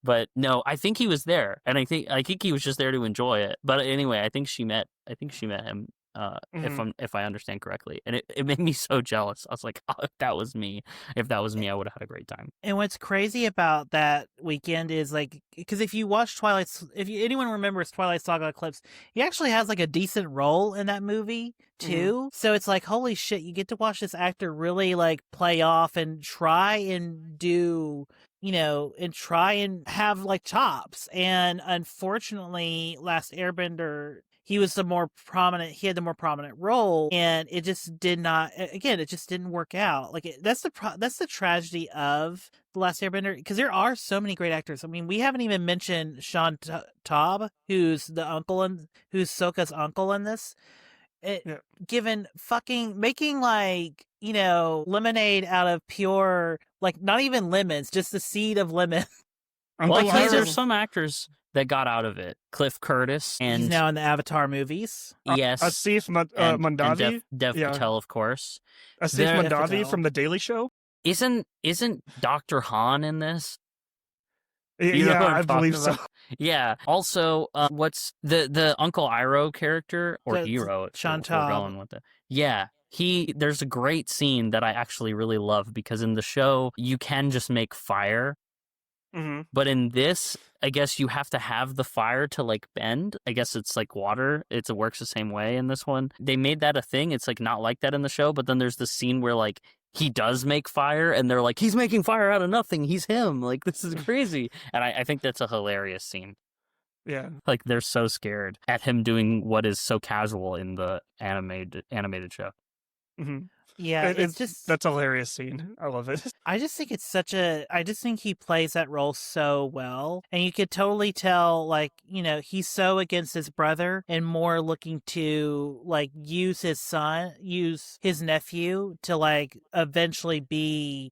But no, I think he was there, and I think he was just there to enjoy it. But anyway, I think she met him. If I understand correctly, and it made me so jealous. I was like, oh, if that was me, I would have had a great time. And what's crazy about that weekend is like, because if you watch anyone remembers Twilight Saga Eclipse, he actually has like a decent role in that movie too. So it's like, holy shit, you get to watch this actor really like play off and try and do, and try and have like chops. And unfortunately, Last Airbender, he had the more prominent role, and it just didn't work out. Like that's the tragedy of The Last Airbender, because there are so many great actors. I mean, we haven't even mentioned Sean Taub, who's Sokka's uncle in this. Given fucking making like, lemonade out of pure, like not even lemons, just the seed of lemon. Well, Uncle there's Iroh- some actors that got out of it. Cliff Curtis and He's now in the Avatar movies. yes, Asif and Mandavi. Dev Yeah. Patel, of course. Asif There- Mandavi Patel. from The Daily Show. Isn't Dr. Han in this? You know Yeah, what I'm I believe talking so. about? Yeah. Also, what's the Uncle Iroh character or The- hero? if Sean we're Taub. going with it. Yeah. There's a great scene that I actually really love, because in the show you can just make fire, Mhm. but in this, I guess you have to have the fire to like bend. I guess it's like water. It works the same way in this one. They made that a thing. It's like not like that in the show, but then there's the scene where like he does make fire, and they're like, he's making fire out of nothing. He's him. Like, this is crazy. And I think that's a hilarious scene. Yeah. Like, they're so scared at him doing what is so casual in the animated show. Mhm. Yeah, It- it's just That's a hilarious scene. I love it. I just think I just think he plays that role so well. And you could totally tell, like, he's so against his brother and more looking to, like, use his nephew to, like, eventually be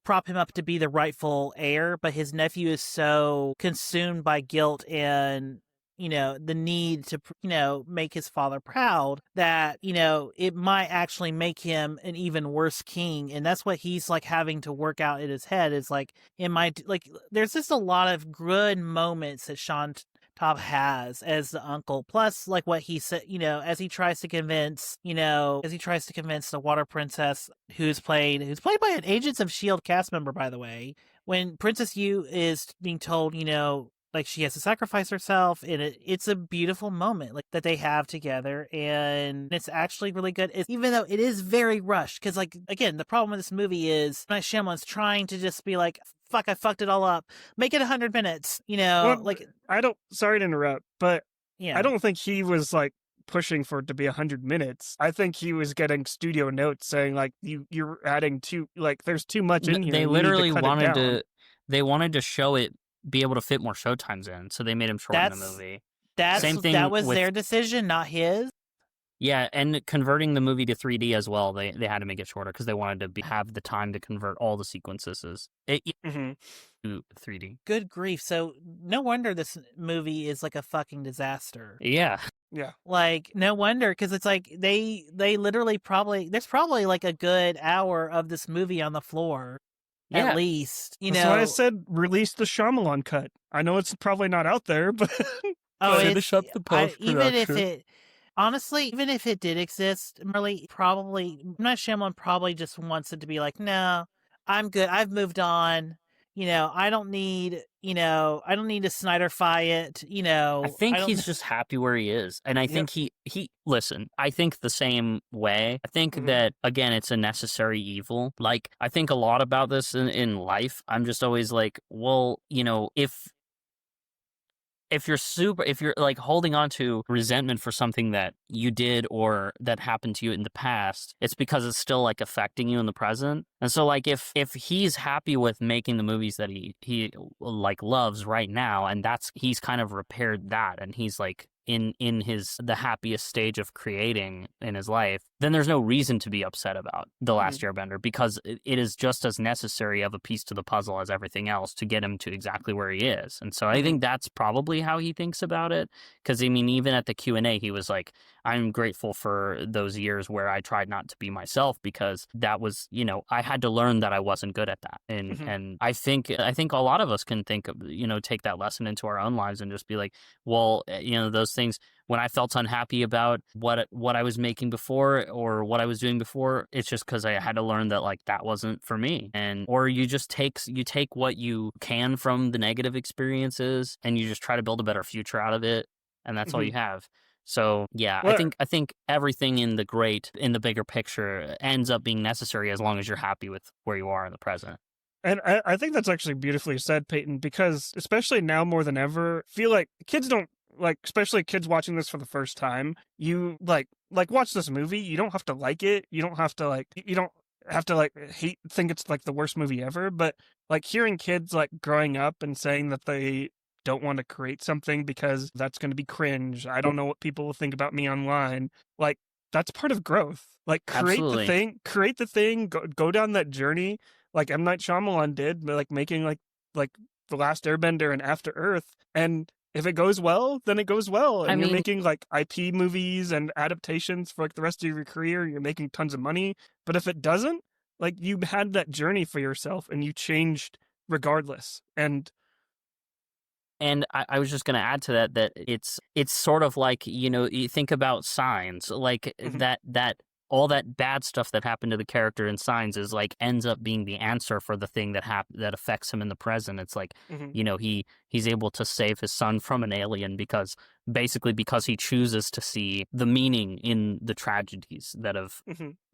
prop him up to be the rightful heir. But his nephew is so consumed by guilt and, the need to, make his father proud that, it might actually make him an even worse king. And that's what he's like having to work out in his head is like, there's just a lot of good moments that Sean Taub has as the uncle. Plus, like what he said, as he tries to convince the Water Princess, who's played by an Agents of S.H.I.E.L.D. cast member, by the way, when Princess Yu is being told, like she has to sacrifice herself, and it's a beautiful moment like that they have together, and it's actually really good. Even though it is very rushed, because like again, the problem with this movie is Night Shyamalan's trying to just be like, fuck, I fucked it all up, make it 100 minutes, Well, like sorry to interrupt, but yeah, I don't think he was like pushing for it to be 100 minutes. I think he was getting studio notes saying like you're adding there's too much in here. They you need to literally cut it down. they wanted to show it, be able to fit more showtimes in, so they made him shorten the movie. Same thing that was with, their decision, not his. yeah, and converting the movie to 3D as well. They had to make it shorter because they wanted to have the time to convert all the sequences Mm-hmm. to 3D. Good grief! So no wonder this movie is like a fucking disaster. Yeah. Yeah. Like, no wonder, because it's like they literally there's probably like a good hour of this movie on the floor, Yeah. at least. That's why I said release the Shyamalan cut. I know it's probably not out there, but Finish up the even if post-production. it honestly, even if it did exist, Marley probably Night Shyamalan probably just wants it to be like, no, I'm good. I've moved on. I don't need to Snyderfy it. I think I don't. he's just happy where he is. And I think he listen, I think the same way. I think that, again, it's a necessary evil. Like, I think a lot about this in life. I'm just always like, well, if you're like holding on to resentment for something that you did or that happened to you in the past, it's because it's still like affecting you in the present. And so like if he's happy with making the movies that he like loves right now, and he's kind of repaired that, and he's like in the happiest stage of creating in his life, then there's no reason to be upset about The Last Airbender, because it is just as necessary of a piece to the puzzle as everything else to get him to exactly where he is. And so I think that's probably how he thinks about it. Because I mean, even at the Q&A, he was like, I'm grateful for those years where I tried not to be myself, because that was, I had to learn that I wasn't good at that. And I think a lot of us can think of, take that lesson into our own lives and just be like, well, those things, when I felt unhappy about what I was making before or what I was doing before, it's just because I had to learn that like that wasn't for me. Or you just take what you can from the negative experiences and you just try to build a better future out of it, and that's all you have. So yeah, Well, I think everything in the bigger picture ends up being necessary as long as you're happy with where you are in the present. And I think that's actually beautifully said, Peyton, because especially now more than ever, I feel like kids don't, like, especially kids watching this for the first time, you like watch this movie, you don't have to like it, you don't have to think it's like the worst movie ever, but like hearing kids like growing up and saying that they don't want to create something because that's going to be cringe, I don't know what people will think about me online, like that's part of growth. Like create the thing, go down that journey like M. Night Shyamalan did, like making like The Last Airbender and After Earth, and if it goes well, then it goes well. And you're making like IP movies and adaptations for like the rest of your career. You're making tons of money. But if it doesn't, like you had that journey for yourself and you changed regardless. And I was just going to add to that it's sort of like, you think about Signs, like that all that bad stuff that happened to the character in Signs is like ends up being the answer for the thing that affects him in the present. It's like, he's able to save his son from an alien because he chooses to see the meaning in the tragedies that have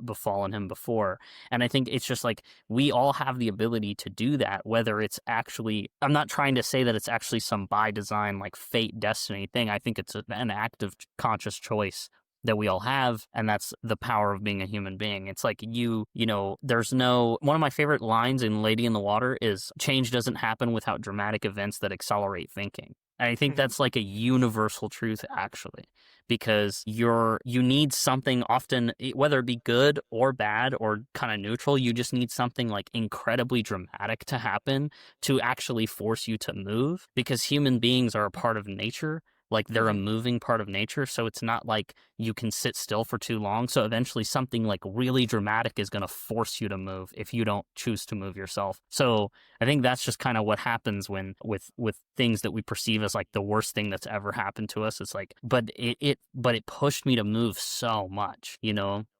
befallen him before. And I think it's just like we all have the ability to do that, whether it's actually, I'm not trying to say that it's actually some by design like fate, destiny thing. I think it's an active conscious choice that we all have, and that's the power of being a human being. It's like there's no, one of my favorite lines in Lady in the Water is, change doesn't happen without dramatic events that accelerate thinking. And I think that's like a universal truth, actually, because you need something often, whether it be good or bad or kind of neutral, you just need something like incredibly dramatic to happen to actually force you to move, because human beings are a part of nature. Like they're a moving part of nature, so it's not like you can sit still for too long. So eventually something like really dramatic is going to force you to move if you don't choose to move yourself. So I think that's just kind of what happens when with things that we perceive as like the worst thing that's ever happened to us. It's like, but it pushed me to move so much,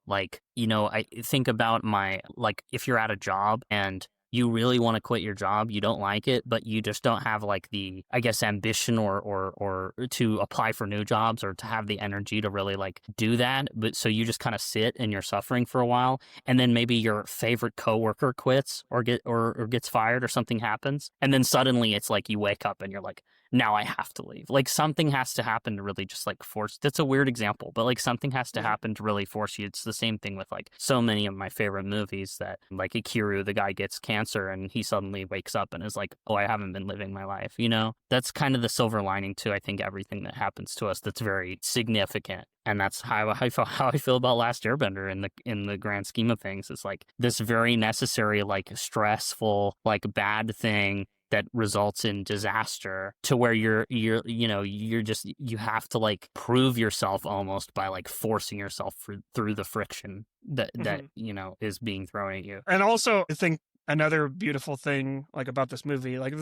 like, I think about if you're at a job and you really want to quit your job, you don't like it, but you just don't have like the, I guess, ambition or to apply for new jobs or to have the energy to really like do that. But so you just kind of sit and you're suffering for a while, and then maybe your favorite coworker quits or gets fired or something happens, and then suddenly it's like you wake up and you're like, now I have to leave. Like something has to happen to really just like force. That's a weird example, but like something has to happen to really force you. It's the same thing with like so many of my favorite movies that like Ikiru, the guy gets cancer and he suddenly wakes up and is like, oh, I haven't been living my life. You know, that's kind of the silver lining to, I think, everything that happens to us that's very significant. And that's how I feel about Last Airbender in the grand scheme of things. It's like this very necessary, like stressful, like bad thing that results in disaster, to where you have to like prove yourself almost by like forcing yourself through the friction that is being thrown at you. And also, I think another beautiful thing like about this movie, like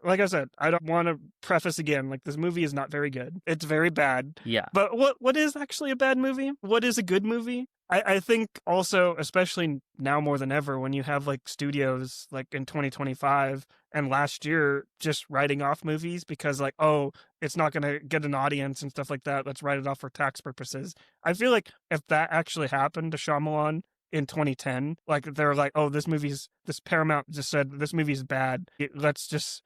I said, I don't want to preface again, like this movie is not very good. It's very bad. Yeah. But what is actually a bad movie? What is a good movie? I think also, especially now more than ever, when you have like studios like in 2025 and last year just writing off movies because like, oh, it's not going to get an audience and stuff like that. Let's write it off for tax purposes. I feel like if that actually happened to Shyamalan in 2010, like they're like, oh, this Paramount just said this movie's bad. Let's just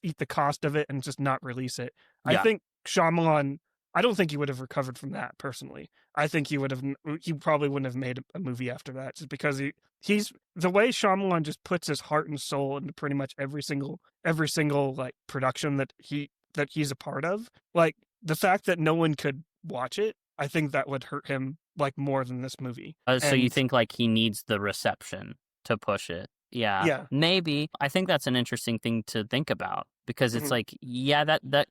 eat the cost of it and just not release it. Yeah. I think Shyamalan, I don't think he would have recovered from that personally. I think he probably wouldn't have made a movie after that, just because he's the way Shyamalan just puts his heart and soul into pretty much every single like production that he's a part of. Like the fact that no one could watch it, I think that would hurt him like more than this movie. So you think like he needs the reception to push it? Yeah. Maybe. I think that's an interesting thing to think about, because it's like, yeah, that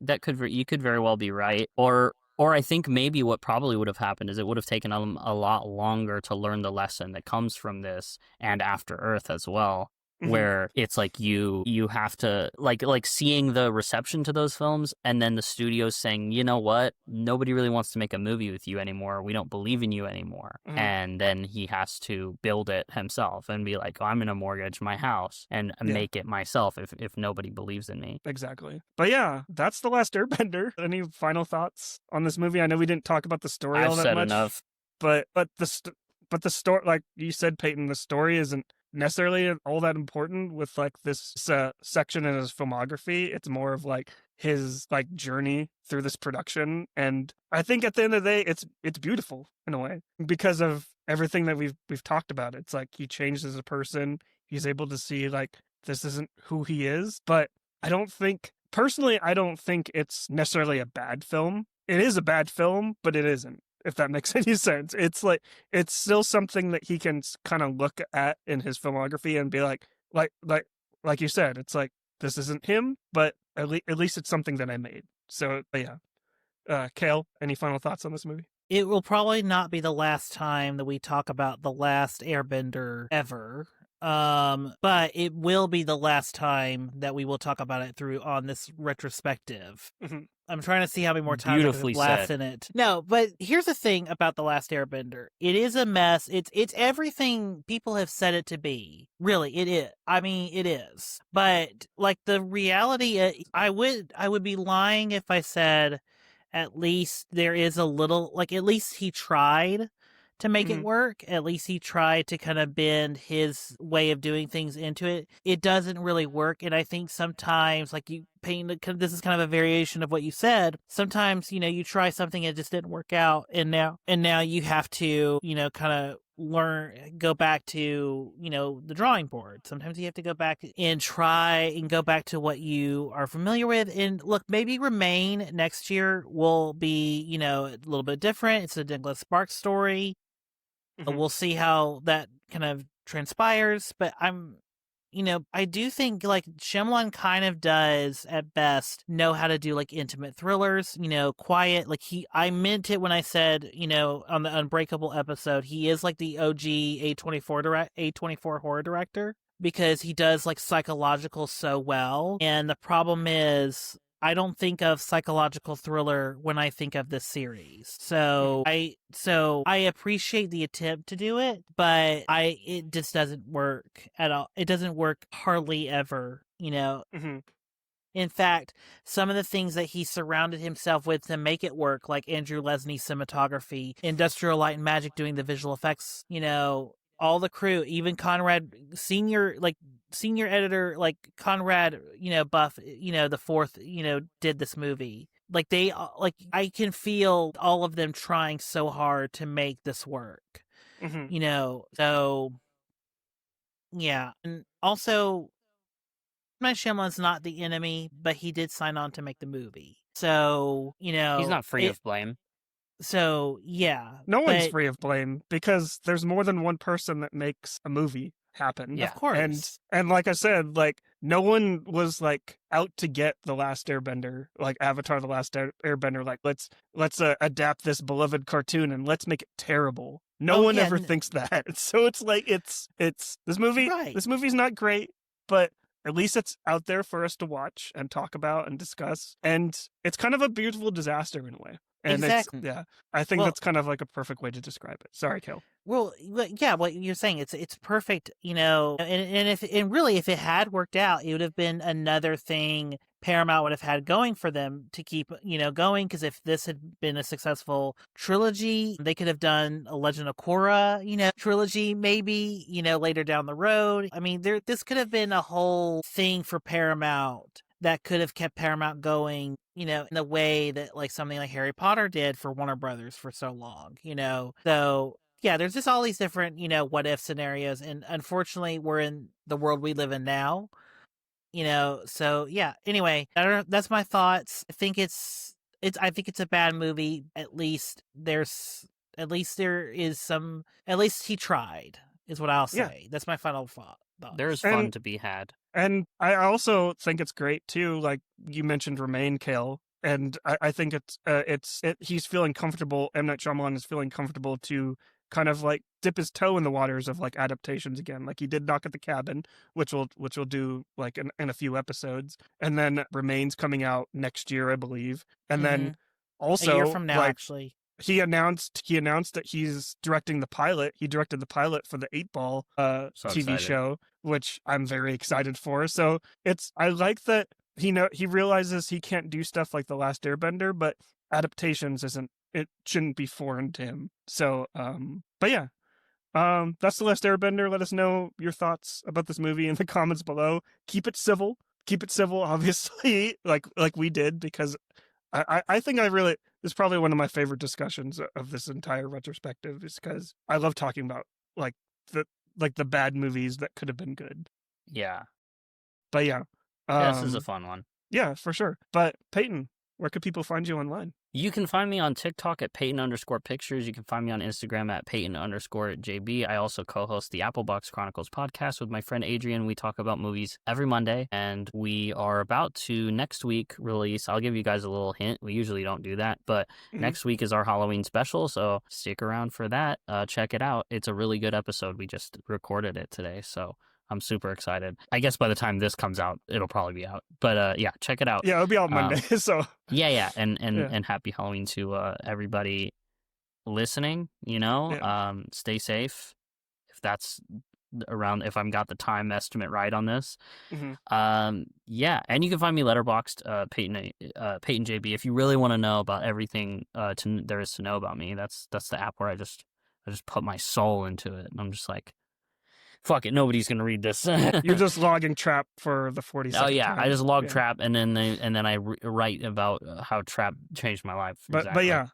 you could very well be right. Or I think maybe what probably would have happened is it would have taken a lot longer to learn the lesson that comes from this and After Earth as well. Where it's like you have to like seeing the reception to those films, and then the studios saying, you know what, nobody really wants to make a movie with you anymore. We don't believe in you anymore. And then he has to build it himself and be like, oh, I'm going to mortgage my house and make it myself if nobody believes in me. Exactly. But yeah, that's The Last Airbender. Any final thoughts on this movie? I know we didn't talk about the story all that much. I've said enough. But the story, like you said, Peyton, the story isn't necessarily all that important with like this section in his filmography. It's more of like his like journey through this production, and I think at the end of the day it's beautiful in a way because of everything that we've talked about. It's like he changed as a person. He's able to see like this isn't who he is. But I don't think it's necessarily a bad film. It is a bad film, but it isn't, if that makes any sense. It's like, it's still something that he can kind of look at in his filmography and be like you said, it's like, this isn't him, but at least it's something that I made. So yeah. Kale, any final thoughts on this movie? It will probably not be the last time that we talk about The Last Airbender ever. But it will be the last time that we will talk about it on this retrospective. I'm trying to see how many more times I can blast in it. No, but here's the thing about The Last Airbender. It is a mess. It's everything people have said it to be. Really, it is. I mean, it is. But like the reality, I would be lying if I said at least there is a little, like at least he tried to make it work. At least he tried to kind of bend his way of doing things into it. It doesn't really work. And I think sometimes, like you paint, this is kind of a variation of what you said. Sometimes, you try something and it just didn't work out. And now you have to, kind of go back to, the drawing board. Sometimes you have to go back and try and go back to what you are familiar with. And look, maybe Remain next year will be, a little bit different. It's a Nicholas Sparks story. We'll see how that kind of transpires, but I do think like Shyamalan kind of does at best know how to do like intimate thrillers, quiet. Like I meant it when I said, on the Unbreakable episode, he is like the OG A24 horror director, because he does like psychological so well. And the problem is I don't think of psychological thriller when I think of this series. So I appreciate the attempt to do it, but it just doesn't work at all. It doesn't work hardly ever, Mm-hmm. In fact, some of the things that he surrounded himself with to make it work, like Andrew Lesnie's cinematography, Industrial Light and Magic doing the visual effects, all the crew, even Conrad, senior editor, like Conrad, Buff, the fourth, did this movie. Like I can feel all of them trying so hard to make this work, Mm-hmm. so yeah. And also, Night Shyamalan's not the enemy, but he did sign on to make the movie. So, He's not free of blame. So, yeah. No one's but, free of blame because there's more than one person that makes a movie happen. Yeah. Of course. And like I said, like no one was like out to get The Last Airbender, like Avatar: The Last Airbender, like let's adapt this beloved cartoon and let's make it terrible. No one ever thinks that. So it's like it's this movie. Right. This movie's not great, but at least it's out there for us to watch and talk about and discuss. And it's kind of a beautiful disaster in a way. And exactly. I think that's kind of like a perfect way to describe it. Sorry, Kel. Well, yeah, what you're saying, it's perfect, and if it had worked out, it would have been another thing Paramount would have had going for them to keep, going, because if this had been a successful trilogy, they could have done a Legend of Korra, trilogy maybe, later down the road. I mean, this could have been a whole thing for Paramount that could have kept Paramount going, in the way that like something like Harry Potter did for Warner Brothers for so long, So yeah, there's just all these different, what if scenarios, and unfortunately we're in the world we live in now, so yeah. Anyway, I don't know, that's my thoughts. I think it's I think it's a bad movie. At least there is some, at least he tried, is what I'll say. Yeah. That's my final thought. There's fun to be had. And I also think it's great too, like you mentioned Remain, Kale. And I think he's feeling comfortable. M. Night Shyamalan is feeling comfortable to kind of like dip his toe in the waters of like adaptations again. Like he did Knock at the Cabin, which we'll do like in a few episodes. And then Remains coming out next year, I believe. And then also a year from now, like, actually. He announced that he's directing the pilot. He directed the pilot for the 8 Ball TV excited. show, which I'm very excited for. So I like that he realizes he can't do stuff like The Last Airbender, but adaptations shouldn't be foreign to him. So but yeah. That's The Last Airbender. Let us know your thoughts about this movie in the comments below. Keep it civil, obviously, like we did, because I think this is probably one of my favorite discussions of this entire retrospective, is because I love talking about like the bad movies that could have been good. Yeah. But yeah. This is a fun one. Yeah, for sure. But Peyton, where could people find you online? You can find me on TikTok at Peyton_Pictures. You can find me on Instagram at Peyton_JB. I also co-host the Applebox Chronicles podcast with my friend Adrian. We talk about movies every Monday, and we are about to next week release. I'll give you guys a little hint. We usually don't do that, but next week is our Halloween special, so stick around for that. Check it out. It's a really good episode. We just recorded it today, so I'm super excited. I guess by the time this comes out, it'll probably be out. But yeah, check it out. Yeah, it'll be out Monday. So yeah, and happy Halloween to everybody listening. Stay safe. If that's around, if I've got the time estimate right on this. Yeah, and you can find me letterboxed Peyton JB if you really want to know about everything there is to know about me. That's the app where I just put my soul into it, and I'm just like, fuck it, nobody's gonna read this. You're just logging Trap for the 40 Oh yeah, time. I just log Trap, and then I write about how Trap changed my life. But yeah,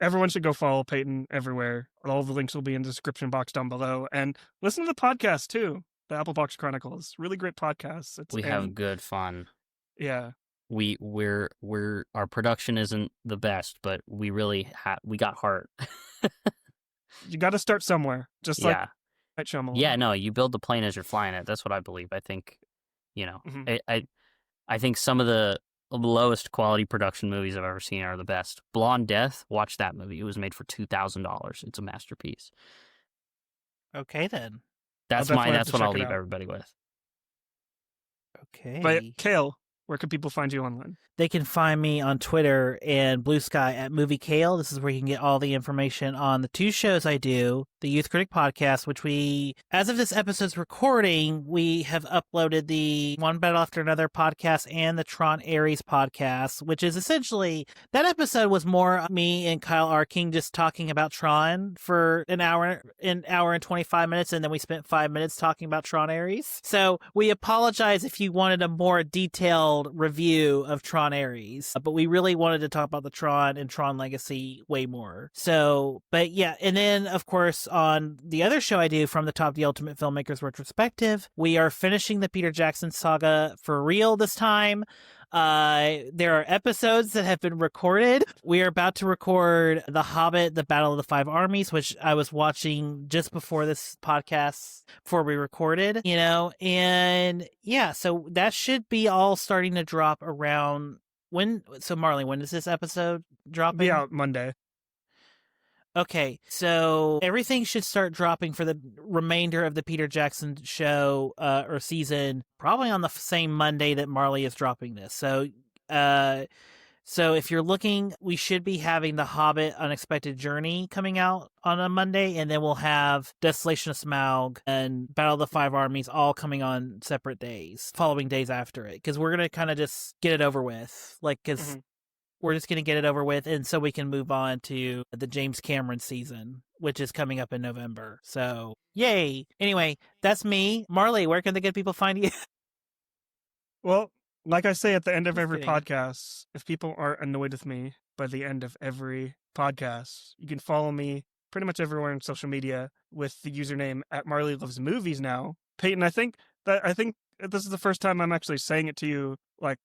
everyone should go follow Peyton everywhere. All the links will be in the description box down below, and listen to the podcast too, the Applebox Chronicles. Really great podcasts. We have good fun. Yeah. We're our production isn't the best, but we really we got heart. You got to start somewhere, just like Shyamalan. Yeah, no, you build the plane as you're flying it. That's what I believe. I think, I think some of the lowest quality production movies I've ever seen are the best. Blonde Death, watch that movie. It was made for $2,000. It's a masterpiece. Okay, then. That's what I'll leave everybody with. Okay. But Kale, Where can people find you online? They can find me on Twitter and Blue Sky at Movie Kale. This is where you can get all the information on the 2 shows I do, the Youth Critic podcast, which we, as of this episode's recording, we have uploaded the One Battle After Another podcast and the Tron Ares podcast, which is essentially, that episode was more me and Kyle R. King just talking about Tron for an hour and 25 minutes, and then we spent 5 minutes talking about Tron Ares. So we apologize if you wanted a more detailed review of Tron Ares, but we really wanted to talk about the Tron and Tron Legacy way more. So, but yeah, and then of course on the other show I do, From the Top, the Ultimate Filmmakers Retrospective, we are finishing the Peter Jackson saga for real this time. There are episodes that have been recorded. We are about to record The Hobbit, The Battle of the Five Armies, which I was watching just before this podcast, before we recorded, and yeah, so that should be all starting to drop around Marley, when is this episode dropping? Yeah, Monday. Okay, so everything should start dropping for the remainder of the Peter Jackson show or season, probably on the same Monday that Marley is dropping this. So if you're looking, we should be having The Hobbit Unexpected Journey coming out on a Monday, and then we'll have Desolation of Smaug and Battle of the Five Armies all coming on separate days, following days after it, because we're going to kind of just get it over with, we're just going to get it over with, and so we can move on to the James Cameron season, which is coming up in November. So, yay! Anyway, that's me. Marley, where can the good people find you? Well, like I say at the end of Just every kidding. podcast, if people aren't annoyed with me by the end of every podcast, you can follow me pretty much everywhere on social media with the username at Marley Loves Movies now. Peyton, I think this is the first time I'm actually saying it to you like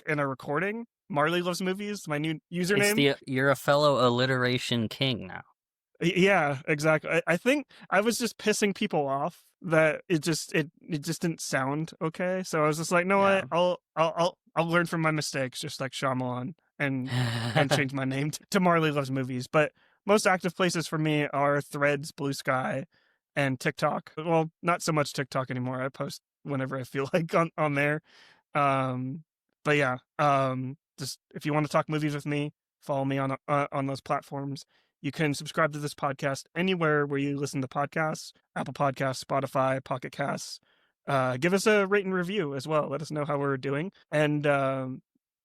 in a recording. Marley Loves Movies, my new username. You're a fellow alliteration king now. Yeah, exactly. I think I was just pissing people off that it just didn't sound okay. So I was just like, no, Yeah. I'll learn from my mistakes, just like Shyamalan, and change my name to Marley Loves Movies. But most active places for me are Threads, Blue Sky, and TikTok. Well, not so much TikTok anymore. I post whenever I feel like on there. But yeah, just if you want to talk movies with me, follow me on those platforms. You can subscribe to this podcast anywhere where you listen to podcasts: Apple Podcasts, Spotify, Pocket Casts. Give us a rate and review as well. Let us know how we're doing, and let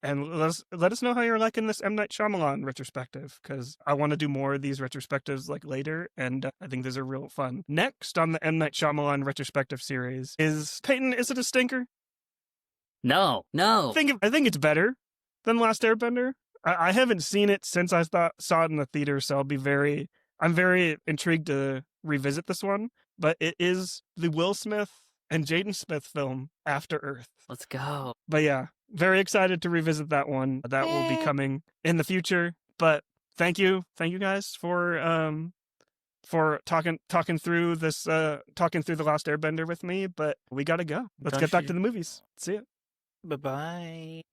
us know how you're liking this M. Night Shyamalan retrospective, because I want to do more of these retrospectives later, and I think these are real fun. Next on the M. Night Shyamalan retrospective series is Peyton. Is it a stinker? No. I think it's better than Last Airbender. I haven't seen it since I saw it in the theater, so I'm very intrigued to revisit this one. But it is the Will Smith and Jaden Smith film After Earth. Let's go. But yeah, very excited to revisit that one. That will be coming in the future. But thank you guys for talking through this talking through the Last Airbender with me. But we gotta go. Let's get back to the movies. See ya. Bye-bye.